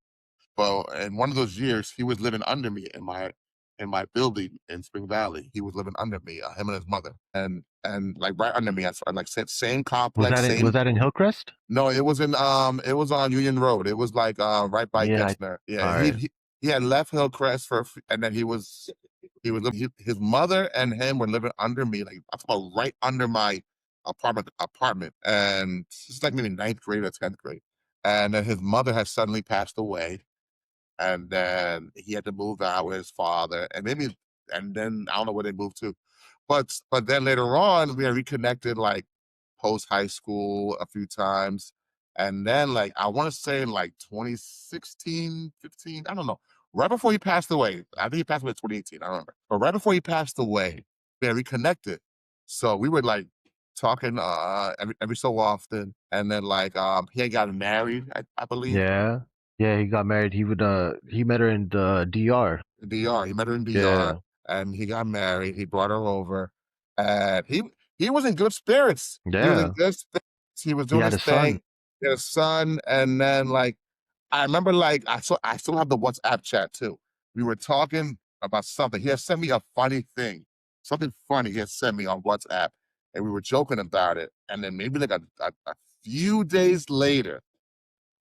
Well, in one of those years, he was living under me in my building in Spring Valley. He was living under me, him and his mother, and like right under me. I like said, same Was complex, that in was same. that in Hillcrest? No, it was on Union Road. It was like right by Yeah. Gessner. Yeah, All right. he had left Hillcrest and then he was living. His mother and him were living under me, like I'm talking about right under my apartment, and it's like maybe ninth grade or 10th grade. And then his mother had suddenly passed away, and then he had to move out with his father, and maybe and then I don't know where they moved to. But then later on, we had reconnected like post high school a few times. And then like I want to say in like 2016, 15, I don't know. Right before he passed away. I think he passed away in 2018, I don't remember. But right before he passed away, we had reconnected. So we were like talking every so often. And then like he had gotten married, I believe. Yeah. Yeah, he got married. He met her in the DR. DR. He met her in DR Yeah. and he got married. He brought her over and he was in good spirits. He was in Yeah. good spirits. He was He doing had his a son. thing. He had a son. And then like I remember like I still have the WhatsApp chat too. We were talking about something. He had sent me a funny thing. Something funny he had sent me on WhatsApp. And we were joking about it. And then maybe like a few days later,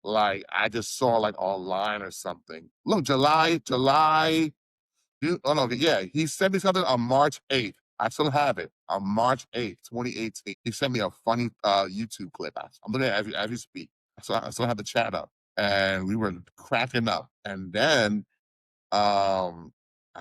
like I just saw like online or something. Look, July oh, no, yeah, he sent me something on March 8th. I still have it. On March 8th, 2018. He sent me a funny YouTube clip. I'm looking at it as you speak. So I still have the chat up. And we were cracking up. And then I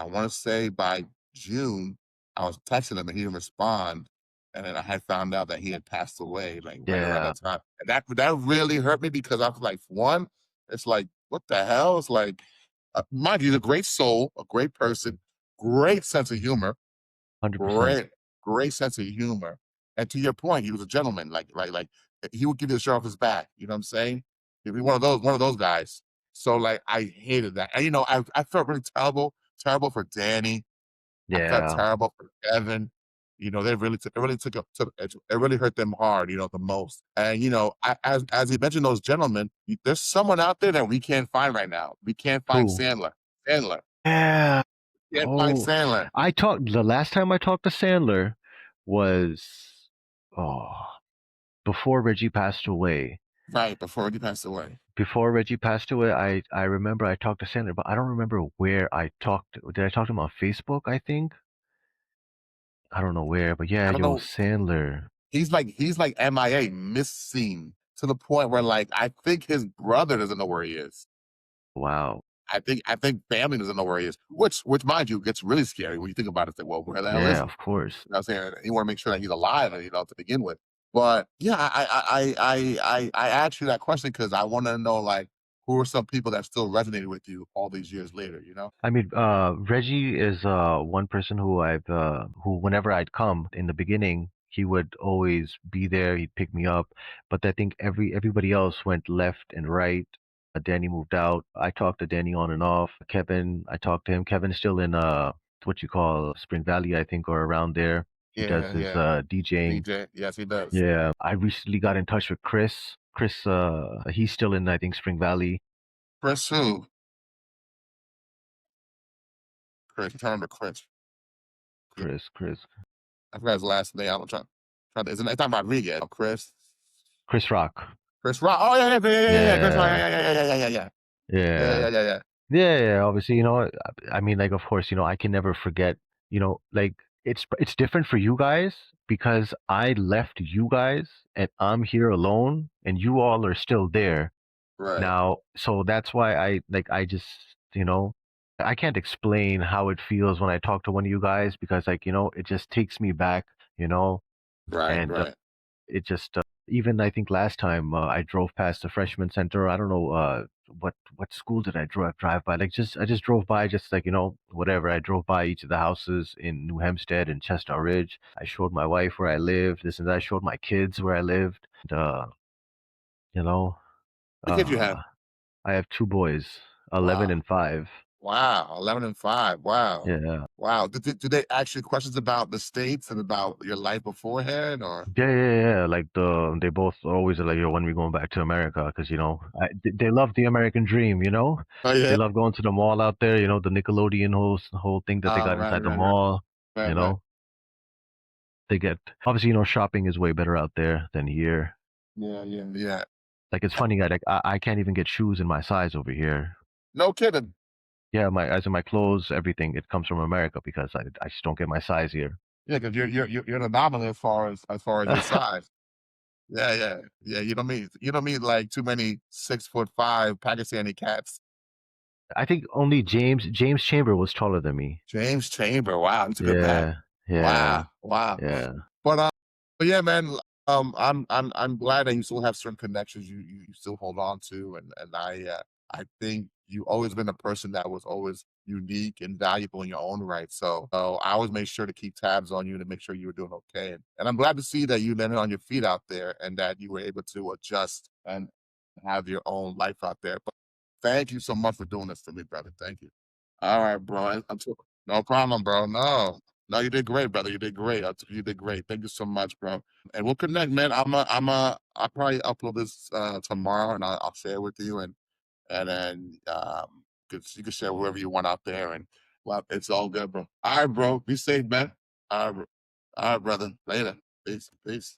want to say by June, I was texting him and he didn't respond. And then I had found out that he had passed away like right around Yeah. that time. And that really hurt me because I was like, one, it's like, what the hell? It's like, mind you, he's a great soul, a great person, great sense of humor, 100%. great, great sense of humor. And to your point, he was a gentleman. He would give you the shirt off his back. You know what I'm saying? He'd be one of those guys. So like I hated that. And I felt really terrible for Danny. I felt Yeah. terrible for Kevin. It really hurt them hard, the most. And as you mentioned those gentlemen, there's someone out there that we can't find right now. We can't find Who? Sandler. Sandler. Yeah. Can't find Oh, Sandler. the last time I talked to Sandler was, oh, before Reggie passed away. Right, before he passed away. Before Reggie passed away, I remember I talked to Sandler, but I don't remember where I talked. Did I talk to him on Facebook? I think I don't know where, but yeah, I don't yo, know. Sandler. He's like MIA, missing to the point where like I think his brother doesn't know where he is. Wow. I think family doesn't know where he is, which mind you, gets really scary when you think about it. It's like, well, where the hell is Yeah, he? of course. You know what I'm saying? You want to make sure that he's alive, and to begin with. But yeah, I asked you that question because I want to know like who are some people that still resonated with you all these years later. I mean, Reggie is one person who whenever I'd come in the beginning, he would always be there. He'd pick me up, but I think everybody else went left and right. Danny moved out. I talked to Danny on and off. Kevin, I talked to him. Kevin's still in what you call Spring Valley, I think, or around there. He does Yeah, his yeah. DJing. DJ, yes, he does. Yeah, I recently got in touch with Chris. Chris, he's still in, I think, Spring Valley. Chris who? Chris. I'm trying to remember Chris. Chris. Chris, I forgot his last name. I'm trying to. It's not Rodriguez. Chris. Chris Rock. Chris Rock. Oh yeah, yeah, yeah, yeah, yeah. Chris Rock. Yeah, Yeah, yeah, yeah, yeah, yeah, yeah, yeah, yeah. yeah, yeah, yeah. Yeah, yeah, obviously, I mean, like, of course, I can never forget, like, it's different for you guys because I left you guys and I'm here alone and you all are still there Right, now. So that's why I just, you know, I can't explain how it feels when I talk to one of you guys because, like, it just takes me back, you know, right, and right. it just even I think last time I drove past the freshman center. I don't know what school did I drive by. Like just I just drove by, just like whatever. I drove by each of the houses in New Hempstead and Chestnut Ridge. I showed my wife where I lived. This and that. I showed my kids where I lived. And, you know, What kids you have? uh, I have two boys, 11 Wow, and 5. wow. 11 and 5. Wow, Yeah. wow. Did they ask you questions about the states and about your life beforehand, or? Yeah, yeah, yeah. Like they both always are like, yo, when we going back to America? Because they love the American dream. Oh They yeah. love going to the mall out there. The Nickelodeon whole thing that they got Right, inside the right, right, mall. right, You right. know, they get obviously shopping is way better out there than here. Yeah, yeah, yeah. Like it's funny, I can't even get shoes in my size over here. No kidding. Yeah, my clothes, everything, it comes from America because I just don't get my size here. Yeah, because you're an anomaly as far as your size. Yeah, yeah, yeah. You don't mean like too many 6'5" Pakistani cats. I think only James Chamber was taller than me. James Chamber. Wow, he's a good man. Yeah, yeah, Wow, wow. yeah. But but yeah, man. I'm glad that you still have certain connections you still hold on to, and I think you always been a person that was always unique and valuable in your own right. So I always made sure to keep tabs on you to make sure you were doing okay. And I'm glad to see that you landed on your feet out there and that you were able to adjust and have your own life out there. But thank you so much for doing this for me, brother. Thank you. All right, bro. No problem, bro. No, no, you did great, brother. You did great. You did great. Thank you so much, bro. And we'll connect, man. I'll probably upload this tomorrow, and I'll share it with you, and then you can share wherever you want out there, and well, it's all good, bro. All right, bro. Be safe, man. All right, all right, brother. Later. Peace, peace.